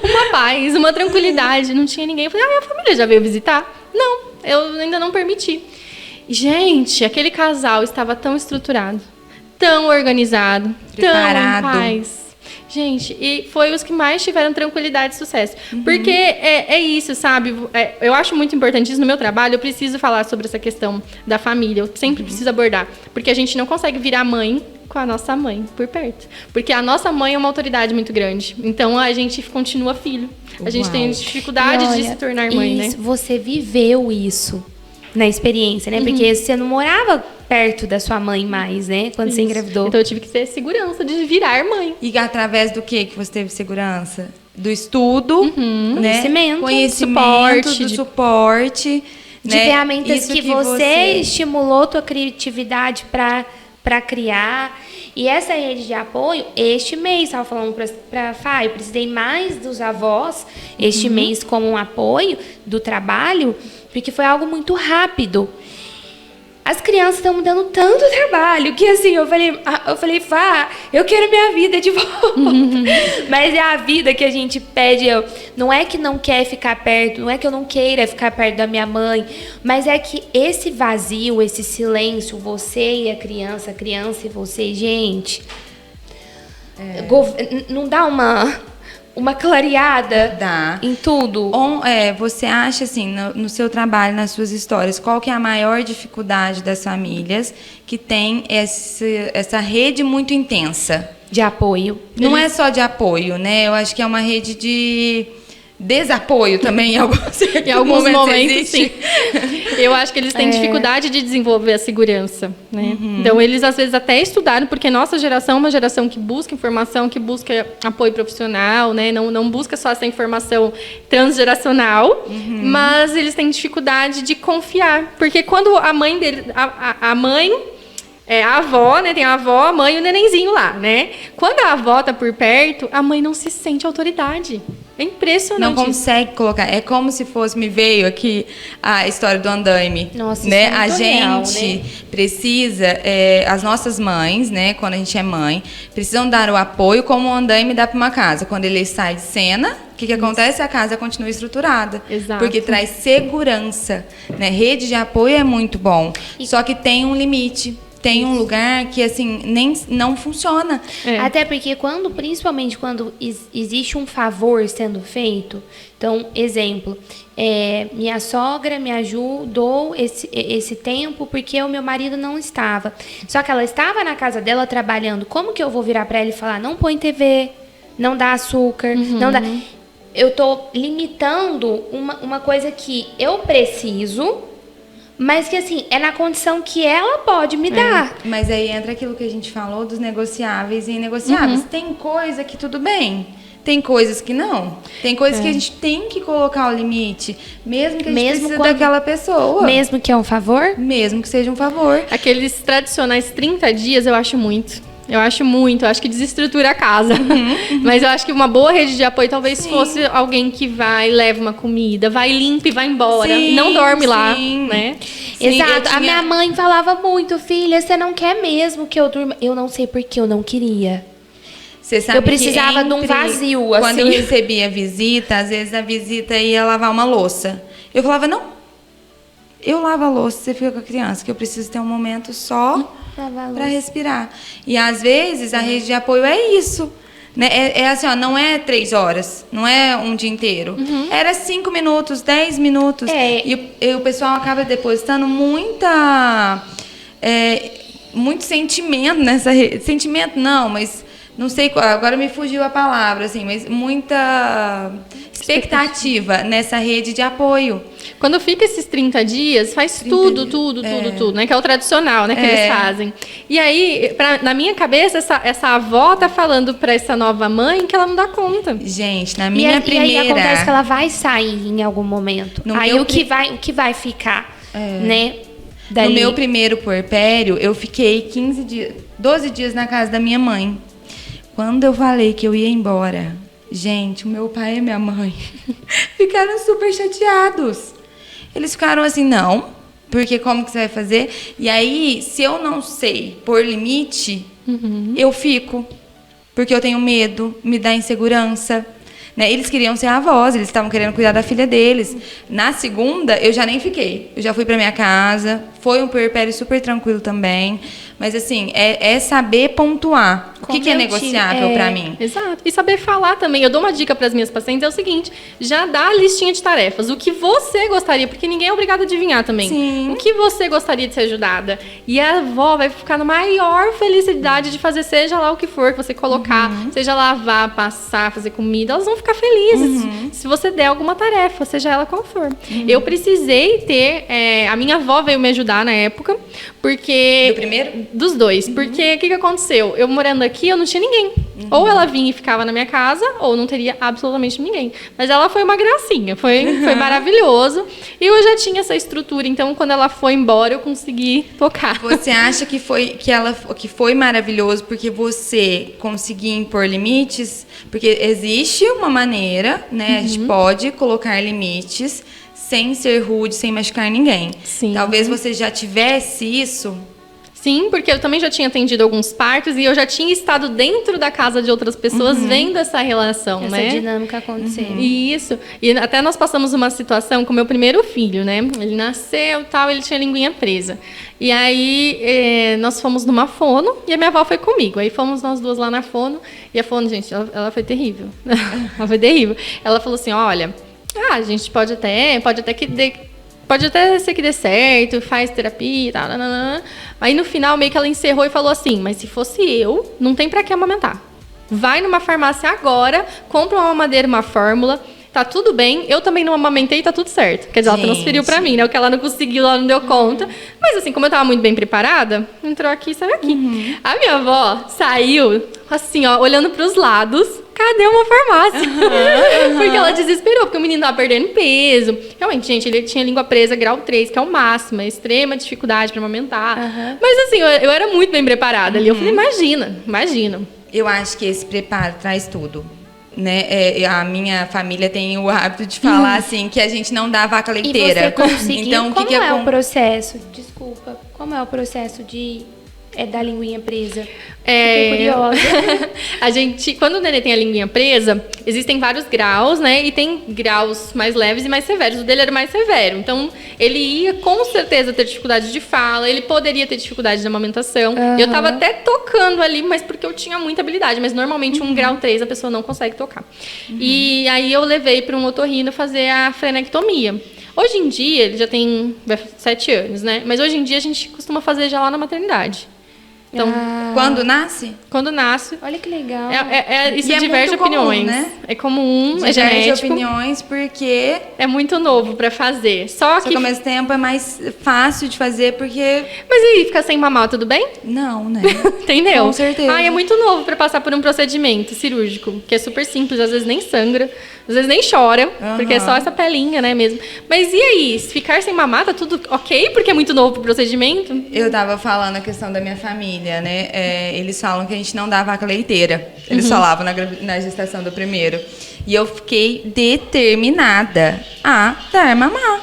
Uma paz, uma tranquilidade, não tinha ninguém. Eu falei, a família já veio visitar? Não, eu ainda não permiti. Gente, aquele casal estava tão estruturado, tão organizado, Preparado. tão em paz. Gente, e foi os que mais tiveram tranquilidade e sucesso. Porque é isso, sabe? Eu acho muito importante isso no meu trabalho. Eu preciso falar sobre essa questão da família. Eu sempre preciso abordar. Porque a gente não consegue virar mãe com a nossa mãe por perto. Porque a nossa mãe é uma autoridade muito grande. Então, a gente continua filho. A gente tem dificuldade de se tornar mãe, né? Você viveu isso na experiência, né? Porque você não morava perto da sua mãe mais, né? Quando você engravidou. Então eu tive que ter segurança de virar mãe. E através do que você teve segurança? Do estudo, né? Conhecimento, do suporte, de né? ferramentas Isso que você estimulou tua criatividade para criar. E essa rede de apoio, este mês, estava falando para Fá, eu precisei mais dos avós este mês como um apoio do trabalho, porque foi algo muito rápido. As crianças estão me dando tanto trabalho que, assim, eu falei, Fá, eu quero minha vida de volta. Mas é a vida que a gente pede. Não é que não quer ficar perto, não é que eu não queira ficar perto da minha mãe, mas é que esse vazio, esse silêncio, você e a criança e você, gente, não dá uma clareada em tudo? Você acha, assim, no seu trabalho, nas suas histórias, qual que é a maior dificuldade das famílias que tem essa rede muito intensa? De apoio. Não é só de apoio, né? Eu acho que é uma rede de desapoio também, em alguns momentos, sim. Eu acho que eles têm dificuldade de desenvolver a segurança, né? Então, eles às vezes até estudaram, porque nossa geração é uma geração que busca informação, que busca apoio profissional, né? Não busca só essa informação transgeracional, mas eles têm dificuldade de confiar. Porque quando a mãe dele... A mãe... a avó, né? Tem a avó, a mãe e o nenenzinho lá, né? Quando a avó tá por perto, a mãe não se sente autoridade. É impressionante. Não consegue colocar. É como se fosse, me veio aqui a história do andaime. Nossa, né? isso é A muito gente real, né? precisa, as nossas mães, né? Quando a gente é mãe, precisam dar o apoio como o andaime dá para uma casa. Quando ele sai de cena, o que acontece? A casa continua estruturada. Exato. Porque traz segurança, né? Rede de apoio é muito bom. Só que tem um limite. Tem um lugar que, assim, não funciona. Até porque principalmente quando existe um favor sendo feito, então, exemplo, minha sogra me ajudou esse tempo porque o meu marido não estava. Só que ela estava na casa dela trabalhando. Como que eu vou virar para ela e falar, não põe TV, não dá açúcar, não dá... Eu tô limitando uma coisa que eu preciso... Mas que, assim, é na condição que ela pode me dar. Mas aí entra aquilo que a gente falou dos negociáveis e inegociáveis. Tem coisa que tudo bem, tem coisas que não. Tem coisas que a gente tem que colocar o limite, mesmo que a gente precise daquela pessoa. Mesmo que é um favor? Mesmo que seja um favor. Aqueles tradicionais 30 dias, eu acho muito. Eu acho que desestrutura a casa. Mas eu acho que uma boa rede de apoio talvez fosse alguém que vai, leva uma comida, vai limpa e vai embora. Sim, e não dorme lá, sim. né? Sim, Exato. A minha mãe falava muito, filha, você não quer mesmo que eu durma? Eu não sei porque eu não queria. Você sabe Eu precisava que de um vazio, quando eu assim. recebia visita, às vezes a visita ia lavar uma louça. Eu falava, não, eu lavo a louça, você fica com a criança, que eu preciso ter um momento só para respirar. E às vezes a rede de apoio é isso. Né? É assim, ó, não é 3 horas, não é um dia inteiro. Era 5 minutos, 10 minutos. E o pessoal acaba depositando muito sentimento nessa rede. Sentimento não, mas não sei, agora me fugiu a palavra, assim, mas muita expectativa nessa rede de apoio. Quando fica esses 30 dias, faz tudo, né? Que é o tradicional, né? Que eles fazem. E aí, na minha cabeça, essa avó tá falando pra essa nova mãe que ela não dá conta. Gente, na minha primeira... E aí acontece que ela vai sair em algum momento. Aí o que vai ficar, né? Dali. No meu primeiro puerpério, eu fiquei 12 dias na casa da minha mãe. Quando eu falei que eu ia embora, gente, o meu pai e minha mãe ficaram super chateados. Eles ficaram assim, não, porque como que você vai fazer? E aí, se eu não sei pôr limite, eu fico. Porque eu tenho medo, me dá insegurança. Né? Eles queriam ser avós, eles estavam querendo cuidar da filha deles. Na segunda, eu já nem fiquei. Eu já fui para minha casa. Foi um puerpério super tranquilo também. Mas, assim, é saber pontuar. O que é negociável para mim? Exato. E saber falar também. Eu dou uma dica para as minhas pacientes, é o seguinte. Já dá a listinha de tarefas. O que você gostaria, porque ninguém é obrigado a adivinhar também. Sim. O que você gostaria de ser ajudada. E a avó vai ficar na maior felicidade de fazer seja lá o que for que você colocar. Seja lavar, passar, fazer comida. Elas vão ficar felizes se você der alguma tarefa, seja ela qual for. Eu precisei ter... a minha avó veio me ajudar na época, porque... Do primeiro? Dos dois. Porque o que aconteceu? Eu morando aqui, eu não tinha ninguém. Ou ela vinha e ficava na minha casa, ou não teria absolutamente ninguém. Mas ela foi uma gracinha, foi maravilhoso. E eu já tinha essa estrutura, então quando ela foi embora, eu consegui tocar. Você acha que foi maravilhoso porque você conseguia impor limites? Porque existe uma maneira, né? A gente pode colocar limites sem ser rude, sem machucar ninguém. Sim. Talvez você já tivesse isso... Sim, porque eu também já tinha atendido alguns partos e eu já tinha estado dentro da casa de outras pessoas vendo essa relação, essa dinâmica acontecer. Isso. E até nós passamos uma situação com o meu primeiro filho, né? Ele nasceu e tal, ele tinha a linguinha presa. E aí nós fomos numa fono e a minha avó foi comigo. Aí fomos nós duas lá na fono e a fono, gente, ela foi terrível. Ela foi terrível. Ela falou assim, olha, a gente pode até ser que dê certo, faz terapia e tal. Aí no final meio que ela encerrou e falou assim, mas se fosse eu, não tem pra que amamentar. Vai numa farmácia agora, compra uma mamadeira, uma fórmula, tá tudo bem. Eu também não amamentei, tá tudo certo. Quer dizer, ela transferiu pra mim, né? O que ela não conseguiu, ela não deu conta. Mas assim, como eu tava muito bem preparada, entrou aqui e saiu aqui. A minha avó saiu, assim, ó, olhando pros lados. Cadê uma farmácia? Porque ela desesperou, porque o menino tava perdendo peso. Realmente, gente, ele tinha língua presa grau 3, que é o máximo, é extrema dificuldade pra amamentar. Mas assim, eu era muito bem preparada ali. Eu falei, imagina. Eu acho que esse preparo traz tudo. Né? A minha família tem o hábito de falar assim, que a gente não dá vaca leiteira. E você conseguiu, então, como é o processo? Desculpa, como é o processo da linguinha presa? Fiquei curiosa. A gente, quando o nenê tem a linguinha presa, existem vários graus, né? E tem graus mais leves e mais severos. O dele era mais severo. Então, ele ia com certeza ter dificuldade de fala, ele poderia ter dificuldade de amamentação. Eu tava até tocando ali, mas porque eu tinha muita habilidade. Mas normalmente um grau 3 a pessoa não consegue tocar. E aí eu levei para um otorrino fazer a frenectomia. Hoje em dia, ele já tem 7 anos, né? Mas hoje em dia a gente costuma fazer já lá na maternidade. Então, quando nasce? Quando nasce. Olha que legal. Isso E diverge opiniões. Comum, né? É comum, é diverge genético. opiniões porque... É muito novo pra fazer. Só que ao mesmo tempo é mais fácil de fazer porque... Mas e aí, ficar sem mamar, tudo bem? Não, né? Entendeu? Com certeza. É muito novo pra passar por um procedimento cirúrgico, que é super simples, às vezes nem sangra, às vezes nem chora, porque é só essa pelinha, né, mesmo. Mas e aí, se ficar sem mamar, tá tudo ok? Porque é muito novo pro procedimento? Eu tava falando a questão da minha família. família, né, eles falam que a gente não dá vaca leiteira. Eles falavam na gestação do primeiro. E eu fiquei determinada a dar mamar.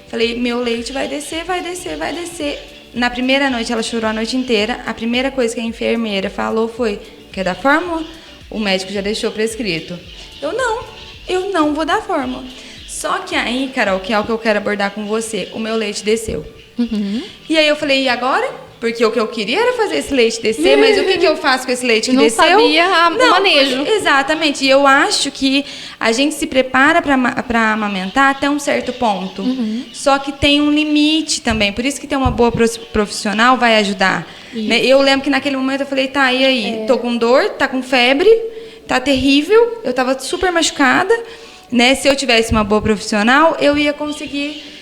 Falei, meu leite vai descer, vai descer, vai descer. Na primeira noite, ela chorou a noite inteira. A primeira coisa que a enfermeira falou foi, quer dar fórmula? O médico já deixou prescrito. Eu não vou dar fórmula. Só que aí, Carol, que é o que eu quero abordar com você, o meu leite desceu. E aí eu falei, e agora? Porque o que eu queria era fazer esse leite descer, mas o que eu faço com esse leite que desceu? Não sabia o manejo. Exatamente. E eu acho que a gente se prepara para amamentar até um certo ponto. Só que tem um limite também. Por isso que ter uma boa profissional vai ajudar. Né? Eu lembro que naquele momento eu falei, tá, e aí? Tô com dor, tá com febre, tá terrível. Eu tava super machucada. Né? Se eu tivesse uma boa profissional, eu ia conseguir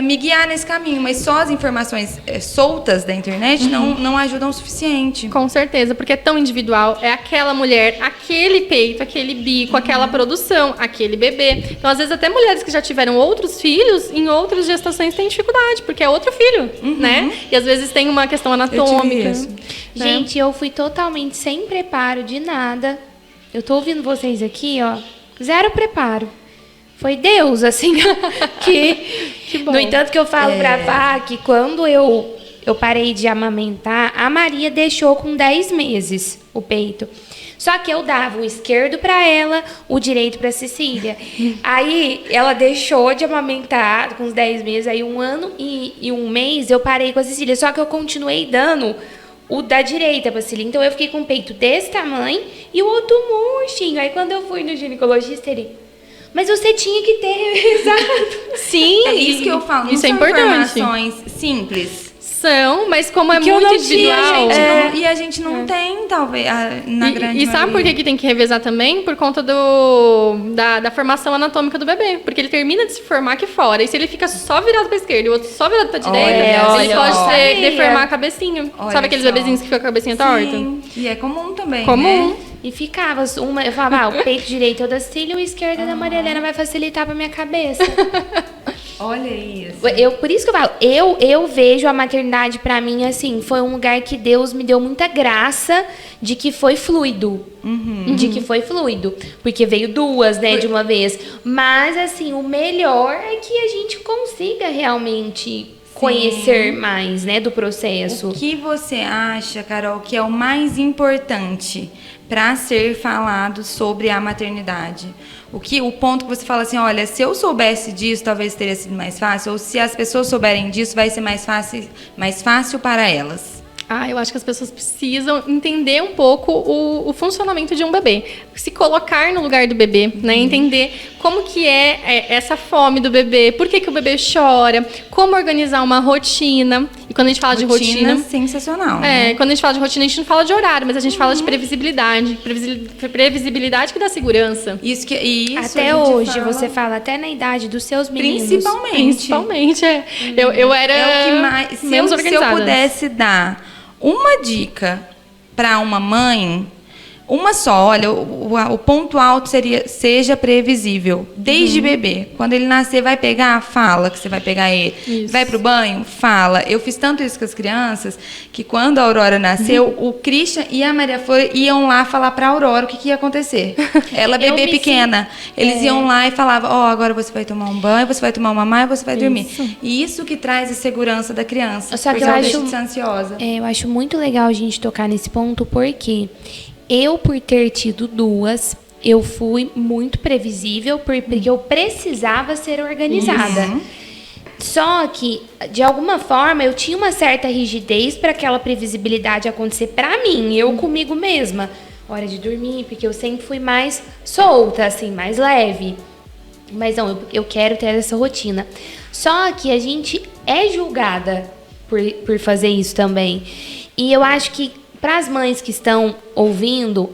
me guiar nesse caminho, mas só as informações soltas da internet não ajudam o suficiente. Com certeza, porque é tão individual, é aquela mulher, aquele peito, aquele bico, aquela produção, aquele bebê. Então, às vezes, até mulheres que já tiveram outros filhos, em outras gestações têm dificuldade, porque é outro filho, né? E às vezes tem uma questão anatômica. Gente, eu fui totalmente sem preparo de nada. Eu tô ouvindo vocês aqui, ó, zero preparo. Foi Deus, assim, que bom. No entanto, que eu falo pra Vá que quando eu parei de amamentar, a Maria deixou com 10 meses o peito. Só que eu dava o esquerdo pra ela, o direito pra Cecília. Aí, ela deixou de amamentar com os 10 meses, aí 1 ano e 1 mês eu parei com a Cecília. Só que eu continuei dando o da direita pra Cecília. Então, eu fiquei com o peito desse tamanho e o outro murchinho. Aí, quando eu fui no ginecologista, ele... Mas você tinha que ter, exato. Sim, é isso que eu falo. Não isso são é importante. Informações simples. São, mas como é que muito individual. E a gente não tem, talvez, na grande E sabe por que tem que revezar também? Por conta da formação anatômica do bebê. Porque ele termina de se formar aqui fora. E se ele fica só virado pra esquerda e o outro só virado pra direita, ele pode deformar a cabecinha. Sabe aqueles bebezinhos que ficam com a cabecinha torta? Sim, e é comum também, comum. Né? E ficava, eu falava, o peito direito é o da Cecília e o esquerdo é da Maria Helena, vai facilitar pra minha cabeça. Olha isso. Por isso que eu falo, eu vejo a maternidade pra mim, assim, foi um lugar que Deus me deu muita graça de que foi fluido. De que foi fluido. Porque veio 2, né, de uma vez. Mas, assim, o melhor é que a gente consiga realmente conhecer mais, né, do processo. O que você acha, Carol, que é o mais importante para ser falado sobre a maternidade? O ponto que você fala assim, olha, se eu soubesse disso, talvez teria sido mais fácil, ou se as pessoas souberem disso, vai ser mais fácil para elas. Eu acho que as pessoas precisam entender um pouco o funcionamento de um bebê. Se colocar no lugar do bebê, né? Entender como que é essa fome do bebê, por que o bebê chora, como organizar uma rotina. E quando a gente fala de rotina... sensacional. Quando a gente fala de rotina, a gente não fala de horário, mas a gente fala de previsibilidade. Previsibilidade que dá segurança. Isso até hoje, você fala até na idade dos seus meninos. Principalmente, Eu era menos organizada. Se eu pudesse dar uma dica para uma mãe, uma só, olha, o ponto alto seja previsível, desde bebê. Quando ele nascer, vai pegar? Fala que você vai pegar ele. Isso. Vai pro banho? Fala. Eu fiz tanto isso com as crianças, que quando a Aurora nasceu, o Christian e a Maria Flor iam lá falar pra Aurora o que ia acontecer. Ela, bebê pequena, eles iam lá e falavam, agora você vai tomar um banho, você vai tomar uma mamar e você vai dormir. E isso que traz a segurança da criança. Só que eu acho de ser ansiosa. Eu acho muito legal a gente tocar nesse ponto, porque... Eu, por ter tido 2, eu fui muito previsível, porque eu precisava ser organizada. Só que, de alguma forma, eu tinha uma certa rigidez para aquela previsibilidade acontecer para mim, eu comigo mesma. Hora de dormir, porque eu sempre fui mais solta, assim, mais leve. Mas não, eu quero ter essa rotina. Só que a gente é julgada por fazer isso também. E eu acho que para as mães que estão ouvindo,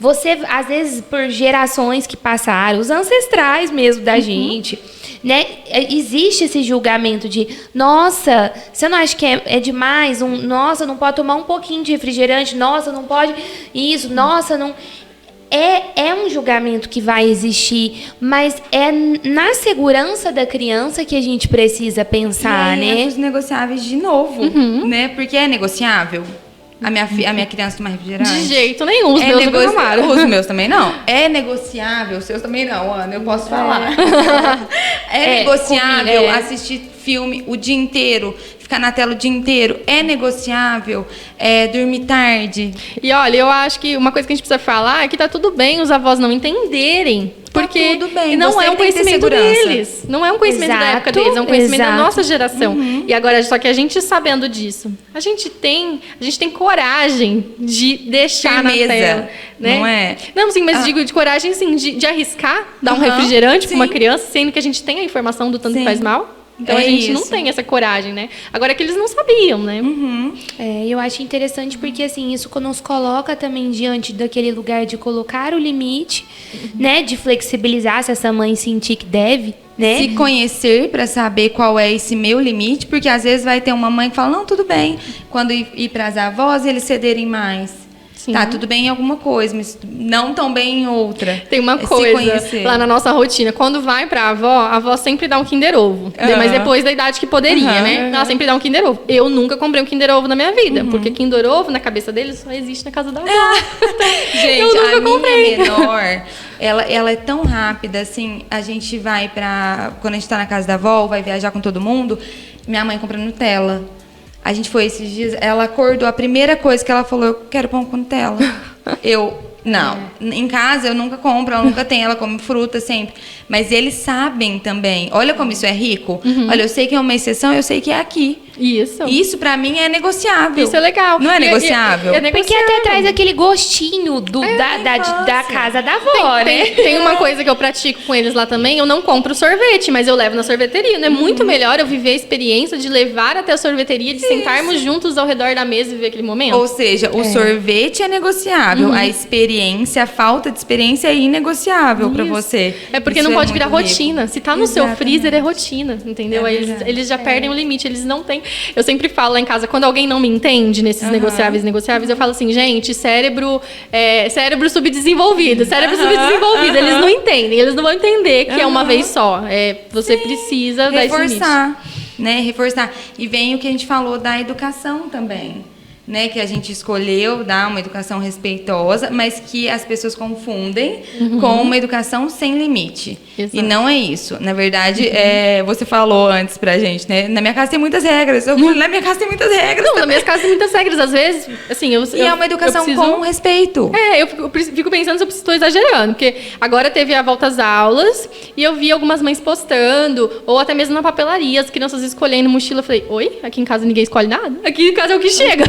você, às vezes, por gerações que passaram, os ancestrais mesmo da gente, né? Existe esse julgamento de, nossa, você não acha que é demais? Nossa, não pode tomar um pouquinho de refrigerante? Nossa, não pode isso? Nossa, não... É um julgamento que vai existir, mas é na segurança da criança que a gente precisa pensar, e aí, né? Os negociáveis de novo, né? Porque é negociável. A minha criança toma refrigerante? De jeito nenhum, os meus nunca tomaram. Os meus também não. É negociável, os seus também não, Ana, eu posso falar. É negociável assistir filme o dia inteiro, ficar na tela o dia inteiro. É negociável dormir tarde. E olha, eu acho que uma coisa que a gente precisa falar é que tá tudo bem os avós não entenderem. Porque tudo bem, não você é um tem que ter conhecimento segurança. deles. Não é um conhecimento da época deles, é um conhecimento da nossa geração. E agora, só que a gente sabendo disso, a gente tem coragem de deixar Firmeza, na tela. Né? não é? Não, sim, mas digo de coragem, sim, de arriscar, dar um refrigerante para uma criança, sendo que a gente tem a informação do tanto que faz mal. Então a gente não tem essa coragem, né? Agora é que eles não sabiam, né? Eu acho interessante porque, assim, isso nos coloca também diante daquele lugar de colocar o limite, né? De flexibilizar se essa mãe sentir que deve, né? Se conhecer para saber qual é esse meu limite, porque às vezes vai ter uma mãe que fala, não, tudo bem, quando ir para as avós eles cederem mais. Sim. Tá, tudo bem em alguma coisa, mas não tão bem em outra. Tem uma coisa lá na nossa rotina. Quando vai pra a avó sempre dá um Kinder Ovo. Mas depois da idade que poderia, né? Ela sempre dá um Kinder Ovo. Eu nunca comprei um Kinder Ovo na minha vida. Porque Kinder Ovo, na cabeça deles, só existe na casa da avó. Gente, eu nunca comprei. Minha menor, ela é tão rápida, assim, a gente vai quando a gente tá na casa da avó, vai viajar com todo mundo, minha mãe compra Nutella. A gente foi esses dias, ela acordou, a primeira coisa que ela falou, eu quero pão com Nutella. Não. Em casa eu nunca compro, ela nunca tem, ela come fruta sempre. Mas eles sabem também. Olha como isso é rico. Olha, eu sei que é uma exceção, eu sei que é aqui. Isso pra mim é negociável. Isso é legal. Não é negociável? Porque até traz aquele gostinho da casa da avó, né? Tem uma coisa que eu pratico com eles lá também, eu não compro sorvete, mas eu levo na sorveteria. Não é muito melhor eu viver a experiência de levar até a sorveteria, de sentarmos juntos ao redor da mesa e viver aquele momento? Ou seja, o sorvete é negociável, a experiência, a falta de experiência é inegociável pra você. É porque isso não pode virar muito rotina. rico. Se tá no seu freezer, é rotina, entendeu? Aí eles já perdem o limite, eles não têm. Eu sempre falo lá em casa, quando alguém não me entende nesses negociáveis, eu falo assim, gente, cérebro subdesenvolvido, subdesenvolvido, eles não entendem, eles não vão entender que é uma vez só. Você precisa dar esse limite. Reforçar. E vem o que a gente falou da educação também. Né, que a gente escolheu dar uma educação respeitosa, mas que as pessoas confundem com uma educação sem limite. Exato. E não é isso. Na verdade, você falou antes pra gente, né? Na minha casa tem muitas regras. Na minha casa tem muitas regras. Não, na minha casa tem muitas regras. Às vezes, assim, é uma educação com respeito. Eu fico pensando se eu estou exagerando, porque agora teve a volta às aulas e eu vi algumas mães postando, ou até mesmo na papelaria, as crianças escolhendo mochila. Eu falei, oi? Aqui em casa ninguém escolhe nada? Aqui em casa é o que chega.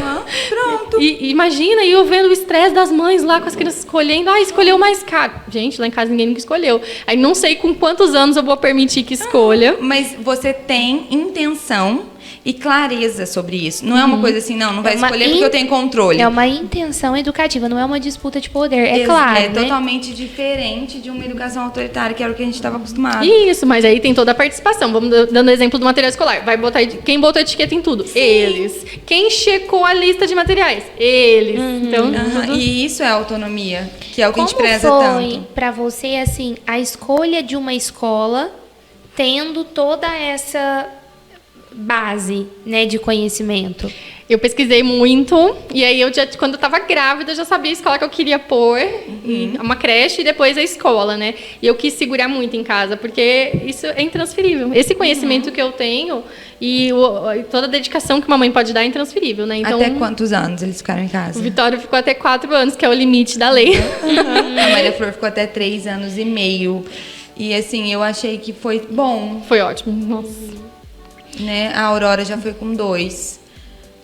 Pronto. E imagina eu vendo o estresse das mães lá com as crianças escolhendo. Escolheu o mais caro. Gente, lá em casa ninguém nunca escolheu. Aí não sei com quantos anos eu vou permitir que escolha. Mas você tem intenção e clareza sobre isso. Não é uma coisa assim, não vai escolher porque eu tenho controle. É uma intenção educativa, não é uma disputa de poder. Claro, É totalmente diferente de uma educação autoritária, que era o que a gente estava acostumado. Isso, mas aí tem toda a participação. Vamos dando exemplo do material escolar. Vai botar quem botou etiqueta em tudo? Sim. Eles. Quem checou a lista de materiais? Eles. Então, E isso é autonomia, que é o que a gente preza tanto. tanto. Como foi para você, assim, a escolha de uma escola tendo toda essa base, né, de conhecimento? Eu pesquisei muito, e aí quando eu estava grávida, eu já sabia a escola que eu queria pôr, uma creche e depois a escola, né? E eu quis segurar muito em casa, porque isso é intransferível. Esse conhecimento que eu tenho e toda a dedicação que uma mãe pode dar é intransferível, né? Então, até quantos anos eles ficaram em casa? O Vitório ficou até 4 anos, que é o limite da lei. A Maria Flor ficou até 3 anos e meio. E assim, eu achei que foi bom. Foi ótimo, nossa. Né? A Aurora já foi com 2.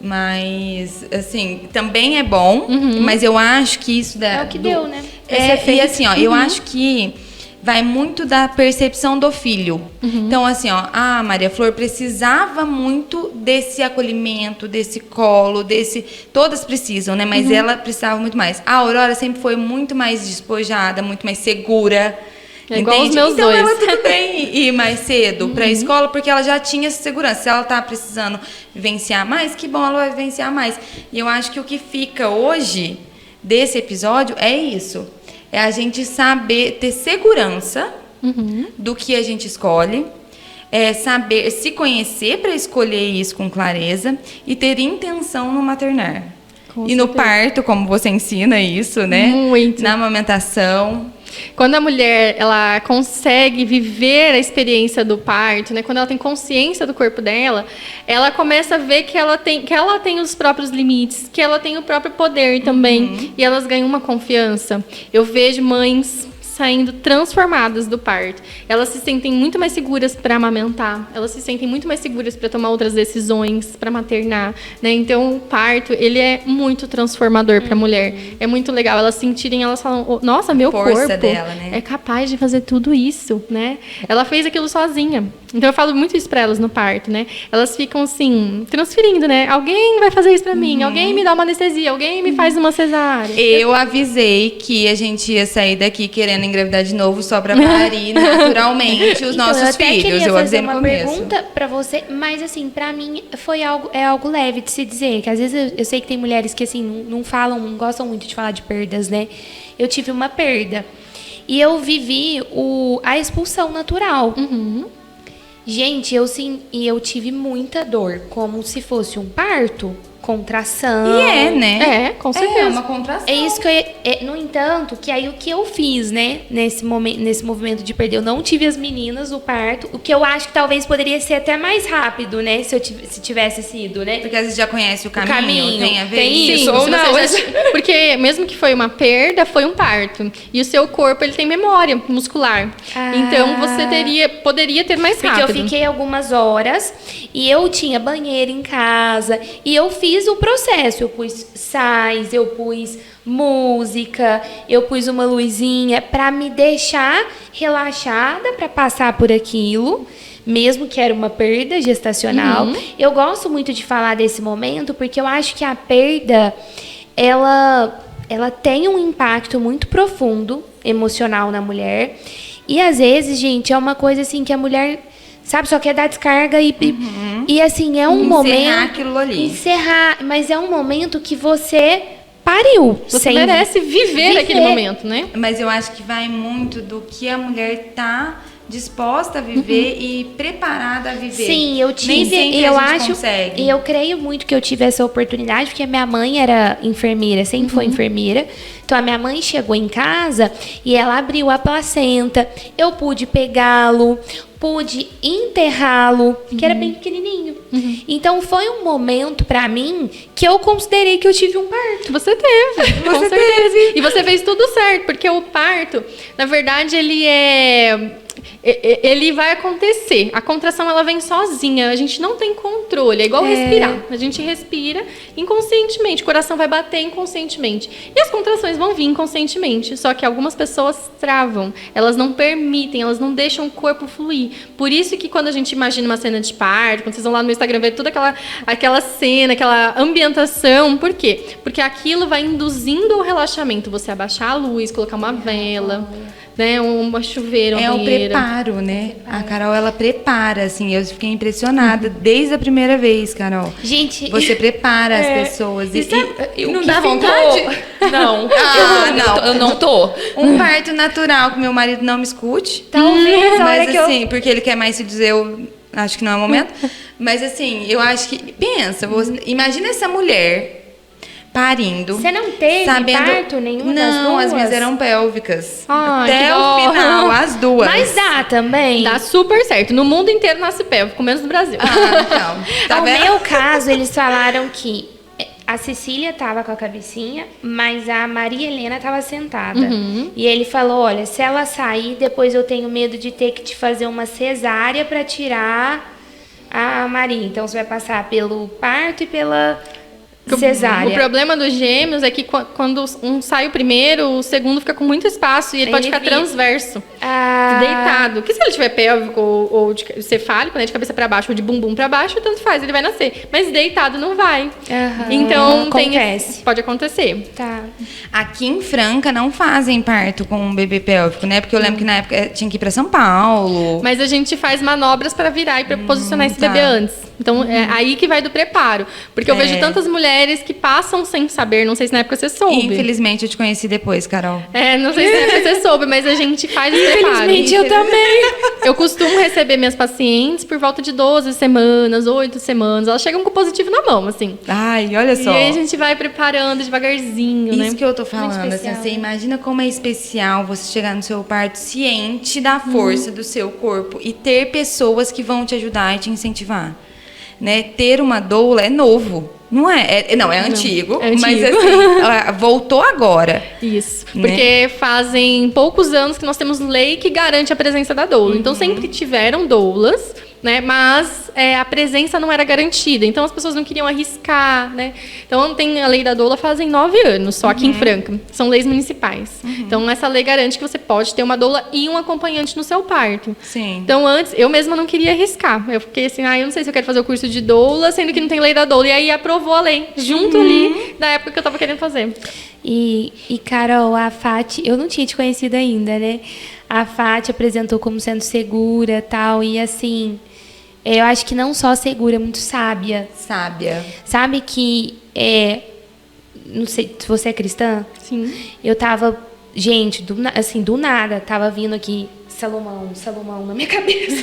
Mas, assim, também é bom, mas eu acho que isso... É o que deu, né? E assim, ó, eu acho que vai muito da percepção do filho. Então, assim, ó, a Maria Flor precisava muito desse acolhimento, desse colo, todas precisam, né? Mas ela precisava muito mais. A Aurora sempre foi muito mais despojada, muito mais segura. É igual os meus então, dois. ela tudo bem ir mais cedo para a escola, porque ela já tinha essa segurança. Se ela tá precisando vivenciar mais, que bom, ela vai vivenciar mais. E eu acho que o que fica hoje desse episódio é isso. É a gente saber ter segurança do que a gente escolhe, saber se conhecer para escolher isso com clareza e ter intenção no maternar. Com E no certeza. parto, como você ensina isso, né? Muito. Na amamentação. Quando a mulher ela consegue viver a experiência do parto, né? Quando ela tem consciência do corpo dela, ela começa a ver que ela tem os próprios limites, que ela tem o próprio poder também, e elas ganham uma confiança. Eu vejo mães saindo transformadas do parto. Elas se sentem muito mais seguras para amamentar, elas se sentem muito mais seguras para tomar outras decisões, para maternar, né? Então, o parto, ele é muito transformador para a mulher. É muito legal elas sentirem, elas falam, "Oh, nossa, meu Força corpo dela, né? é capaz de fazer tudo isso, né? Ela fez aquilo sozinha." Então, eu falo muito isso para elas no parto, né? Elas ficam assim, transferindo, né? Alguém vai fazer isso para mim, alguém me dá uma anestesia, alguém me faz uma cesárea. Eu avisei que a gente ia sair daqui querendo engravidar de novo só pra parir naturalmente os Então, nossos eu até filhos. queria Eu fazer avisei no uma começo. pergunta pra você, mas assim, pra mim é algo leve de se dizer, que às vezes eu sei que tem mulheres que assim não falam, não gostam muito de falar de perdas, né? Eu tive uma perda e eu vivi a expulsão natural. Gente, eu tive muita dor, como se fosse um parto, contração. E é, né? É, com certeza. É uma contração. É isso que no entanto, que aí o que eu fiz, né, nesse movimento de perder, eu não tive as meninas, o parto, o que eu acho que talvez poderia ser até mais rápido, né, se tivesse sido, né? Porque às vezes já conhece o caminho, tem a ver? tem isso, Sim, ou se não, você porque mesmo que foi uma perda, foi um parto. E o seu corpo, ele tem memória muscular. Ah. Então, você poderia ter mais porque rápido. eu fiquei algumas horas e eu tinha banheiro em casa e eu fiz o processo, eu pus sais, eu pus música, eu pus uma luzinha para me deixar relaxada para passar por aquilo, mesmo que era uma perda gestacional. Eu gosto muito de falar desse momento porque eu acho que a perda ela tem um impacto muito profundo emocional na mulher. E às vezes, gente, é uma coisa assim que a mulher, sabe, só quer dar descarga e assim, é um momento... Encerrar aquilo ali. Encerrar, mas é um momento que você pariu. Você merece viver aquele momento, né? Mas eu acho que vai muito do que a mulher tá disposta a viver e preparada a viver. Sim, eu tive, Nem sempre eu a gente acho, consegue. e eu creio muito que eu tive essa oportunidade, porque a minha mãe era enfermeira, sempre foi enfermeira. Então a minha mãe chegou em casa e ela abriu a placenta. Eu pude pegá-lo, pude enterrá-lo, que era bem pequenininho. Então foi um momento pra mim que eu considerei que eu tive um parto. Você teve, com certeza. E você fez tudo certo, porque o parto, na verdade, ele vai acontecer. A contração, ela vem sozinha. A gente não tem controle. É igual respirar. A gente respira inconscientemente. O coração vai bater inconscientemente. E as contrações vão vir inconscientemente. Só que algumas pessoas travam. Elas não permitem, elas não deixam o corpo fluir. Por isso que quando a gente imagina uma cena de parto, quando vocês vão lá no meu Instagram ver toda aquela cena, aquela ambientação. Por quê? Porque aquilo vai induzindo o relaxamento. Você abaixar a luz, colocar uma vela, né, uma chuveira, uma É o banheira. preparo, né? A Carol, ela prepara, assim. Eu fiquei impressionada desde a primeira vez, Carol. Gente, Você prepara as pessoas. E o não que dá ficou- vontade? Não. Ah, Eu não tô. Um parto natural que meu marido não me escute. Talvez a hora Mas que assim, porque ele quer mais se dizer, eu acho que não é o momento. Mas assim, eu acho que... Pensa, imagina essa mulher parindo. Você não teve parto nenhuma das Não, as duas? minhas eram pélvicas. Ai, Até que o dó. final, as duas. Mas dá também. Dá super certo. No mundo inteiro nasce pélvico, menos no Brasil. Ah, então. Tá No vendo? meu caso, eles falaram que a Cecília tava com a cabecinha, mas a Maria Helena tava sentada. E ele falou, olha, se ela sair, depois eu tenho medo de ter que te fazer uma cesárea para tirar a Maria. Então, você vai passar pelo parto e pela cesárea. O problema dos gêmeos é que quando um sai o primeiro, o segundo fica com muito espaço e ele pode Ele ficar vira. transverso, Ah, deitado. Porque se ele tiver pélvico ou cefálico, né, de cabeça para baixo ou de bumbum para baixo, tanto faz, ele vai nascer. Mas deitado não vai. Aham. Então Acontece. pode acontecer. Tá. Aqui em Franca não fazem parto com um bebê pélvico, né? Porque eu lembro que na época tinha que ir pra São Paulo. Mas a gente faz manobras para virar e para posicionar esse tá. bebê antes. Então, é aí que vai do preparo. Porque eu vejo tantas mulheres que passam sem saber, não sei se na época você soube. Infelizmente, eu te conheci depois, Carol. Não sei se na época você soube, mas a gente faz o preparo. Infelizmente, eu também. Eu costumo receber minhas pacientes por volta de 12 semanas, 8 semanas. Elas chegam com o positivo na mão, assim. Ai, olha só. E aí a gente vai preparando devagarzinho, né? Isso que eu tô falando, assim, você imagina como é especial você chegar no seu parto ciente da força do seu corpo e ter pessoas que vão te ajudar e te incentivar. Né? Ter uma doula é novo. Não é? Não, é antigo. É antigo. Mas assim, voltou agora. Isso. Né? Porque fazem poucos anos que nós temos lei que garante a presença da doula. Então, sempre tiveram doulas, né? Mas a presença não era garantida. Então, as pessoas não queriam arriscar, né? Então, tem a lei da doula fazem 9 anos, só aqui em Franca. São leis municipais. Então, essa lei garante que você pode ter uma doula e um acompanhante no seu parto. Sim. Então, antes, eu mesma não queria arriscar. Eu fiquei assim, eu não sei se eu quero fazer o curso de doula, sendo que não tem lei da doula. E aí, aprovou a lei, junto ali, da época que eu tava querendo fazer. E Carol, a Fati, eu não tinha te conhecido ainda, né? A Fati apresentou como sendo segura e tal, e assim, eu acho que não só segura, muito sábia. Sábia. Sabe que, não sei se você é cristã? Sim. Eu tava, gente, do nada, tava vindo aqui Salomão na minha cabeça.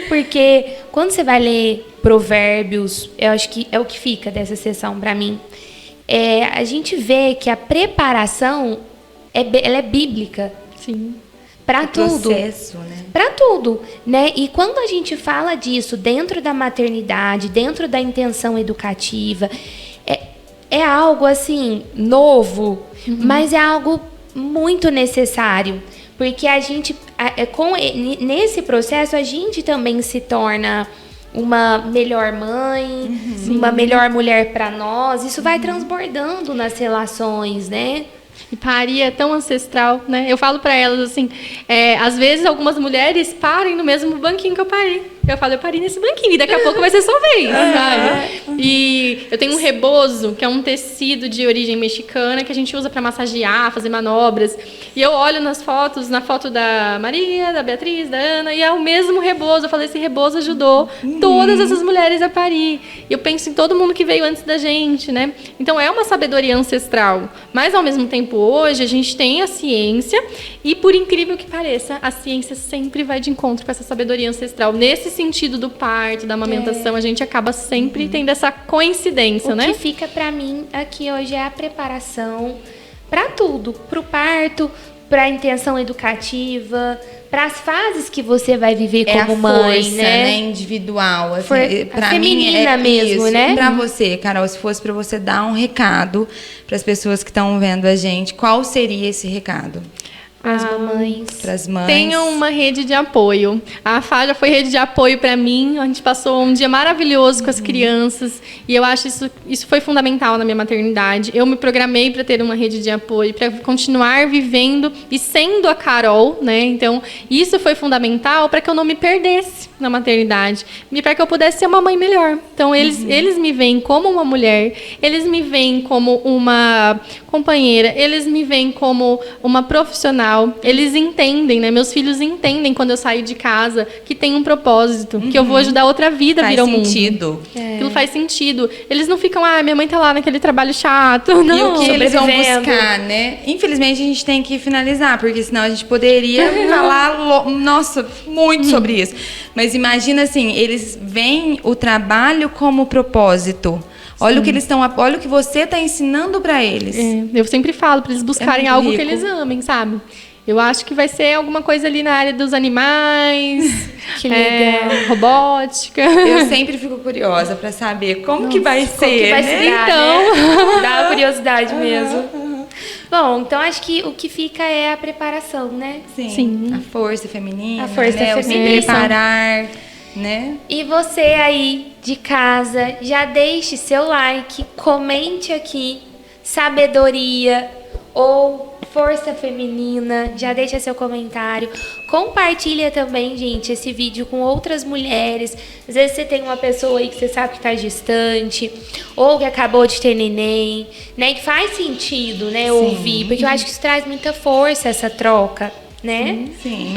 Porque quando você vai ler Provérbios, eu acho que é o que fica dessa sessão para mim. A gente vê que a preparação ela é bíblica. Sim. Para tudo. Processo, né? Para tudo, né? E quando a gente fala disso dentro da maternidade, dentro da intenção educativa, é algo assim novo, mas é algo muito necessário. Porque a gente, nesse processo, a gente também se torna uma melhor mãe, uma melhor mulher para nós. Isso vai transbordando nas relações, né? E parir é tão ancestral, né? Eu falo para elas assim, às vezes algumas mulheres parem no mesmo banquinho que eu parei. Eu falo, eu parei nesse banquinho e daqui a pouco vai ser sua vez, sabe? E eu tenho um rebozo, que é um tecido de origem mexicana que a gente usa para massagear, fazer manobras. E eu olho nas fotos, na foto da Maria, da Beatriz, da Ana, e é o mesmo rebozo. Eu falei, esse rebozo ajudou todas essas mulheres a parir. E eu penso em todo mundo que veio antes da gente, né? Então é uma sabedoria ancestral. Mas ao mesmo tempo, hoje, a gente tem a ciência e, por incrível que pareça, a ciência sempre vai de encontro com essa sabedoria ancestral. Nesse sentido do parto, da amamentação, a gente acaba sempre tendo essa coincidência, né? O que fica para mim aqui hoje é a preparação para tudo, para o parto, para a intenção educativa, para as fases que você vai viver como mãe, força, né? Individual, assim, a feminina mesmo, né? Para você, Carol, se fosse para você dar um recado para as pessoas que estão vendo a gente, qual seria esse recado? Para as mamães. Para as mães. Tenham uma rede de apoio. A Faja foi rede de apoio para mim. A gente passou um dia maravilhoso com as crianças. E eu acho isso foi fundamental na minha maternidade. Eu me programei para ter uma rede de apoio, para continuar vivendo e sendo a Carol, né? Então, isso foi fundamental para que eu não me perdesse na maternidade. E para que eu pudesse ser uma mãe melhor. Então, eles me veem como uma mulher. Eles me veem como uma companheira. Eles me veem como uma profissional. Eles entendem, né? Meus filhos entendem quando eu saio de casa que tem um propósito, que eu vou ajudar outra vida a vir ao mundo. Faz sentido. Aquilo faz sentido. Eles não ficam, minha mãe tá lá naquele trabalho chato. Não, e o que eles vão buscar, né? Infelizmente, a gente tem que finalizar, porque senão a gente poderia falar, muito sobre isso. Mas imagina assim, eles veem o trabalho como propósito. Olha o que eles estão, olha o que você está ensinando para eles. Eu sempre falo para eles buscarem algo que eles amem, sabe? Eu acho que vai ser alguma coisa ali na área dos animais, que legal. Robótica. Eu sempre fico curiosa para saber como que vai ser. Que vai ser, então, né? Dá uma curiosidade mesmo. Bom, então acho que o que fica é a preparação, né? Sim. A força feminina. A força feminina. O se preparar, né? E você aí de casa, já deixe seu like, comente aqui sabedoria ou força feminina, já deixa seu comentário, compartilha também, gente, esse vídeo com outras mulheres. Às vezes você tem uma pessoa aí que você sabe que está distante, ou que acabou de ter neném, né, que faz sentido, né, ouvir, porque eu acho que isso traz muita força, essa troca. né? Sim.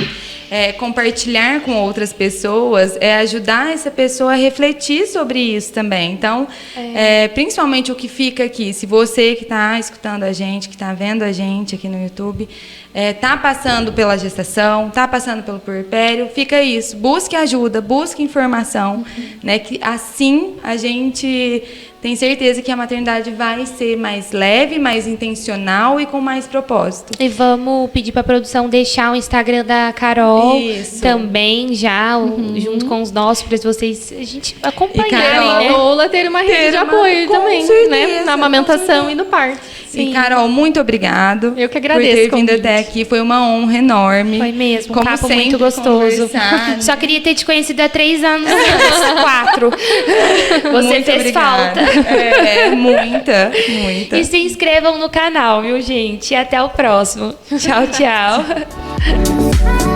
Compartilhar com outras pessoas é ajudar essa pessoa a refletir sobre isso também. Então, principalmente o que fica aqui, se você que está escutando a gente, que está vendo a gente aqui no YouTube, está passando pela gestação, está passando pelo puerpério, fica isso. Busque ajuda, busque informação, né? Que assim a gente tem certeza que a maternidade vai ser mais leve, mais intencional e com mais propósito. E vamos pedir para a produção deixar o Instagram da Carol também já, junto com os nossos, para vocês a gente acompanharem, né? Ou ter uma rede de apoio também, certeza, né? Na amamentação e no parto. Sim. E, Carol, muito obrigado. Eu que agradeço por ter vindo até aqui. Foi uma honra enorme. Foi mesmo, como papo sempre, muito gostoso. Só queria ter te conhecido há 3 anos antes, 4. Você muito fez obrigada. falta. Muita. E se inscrevam no canal, viu, gente? E até o próximo. Tchau, tchau.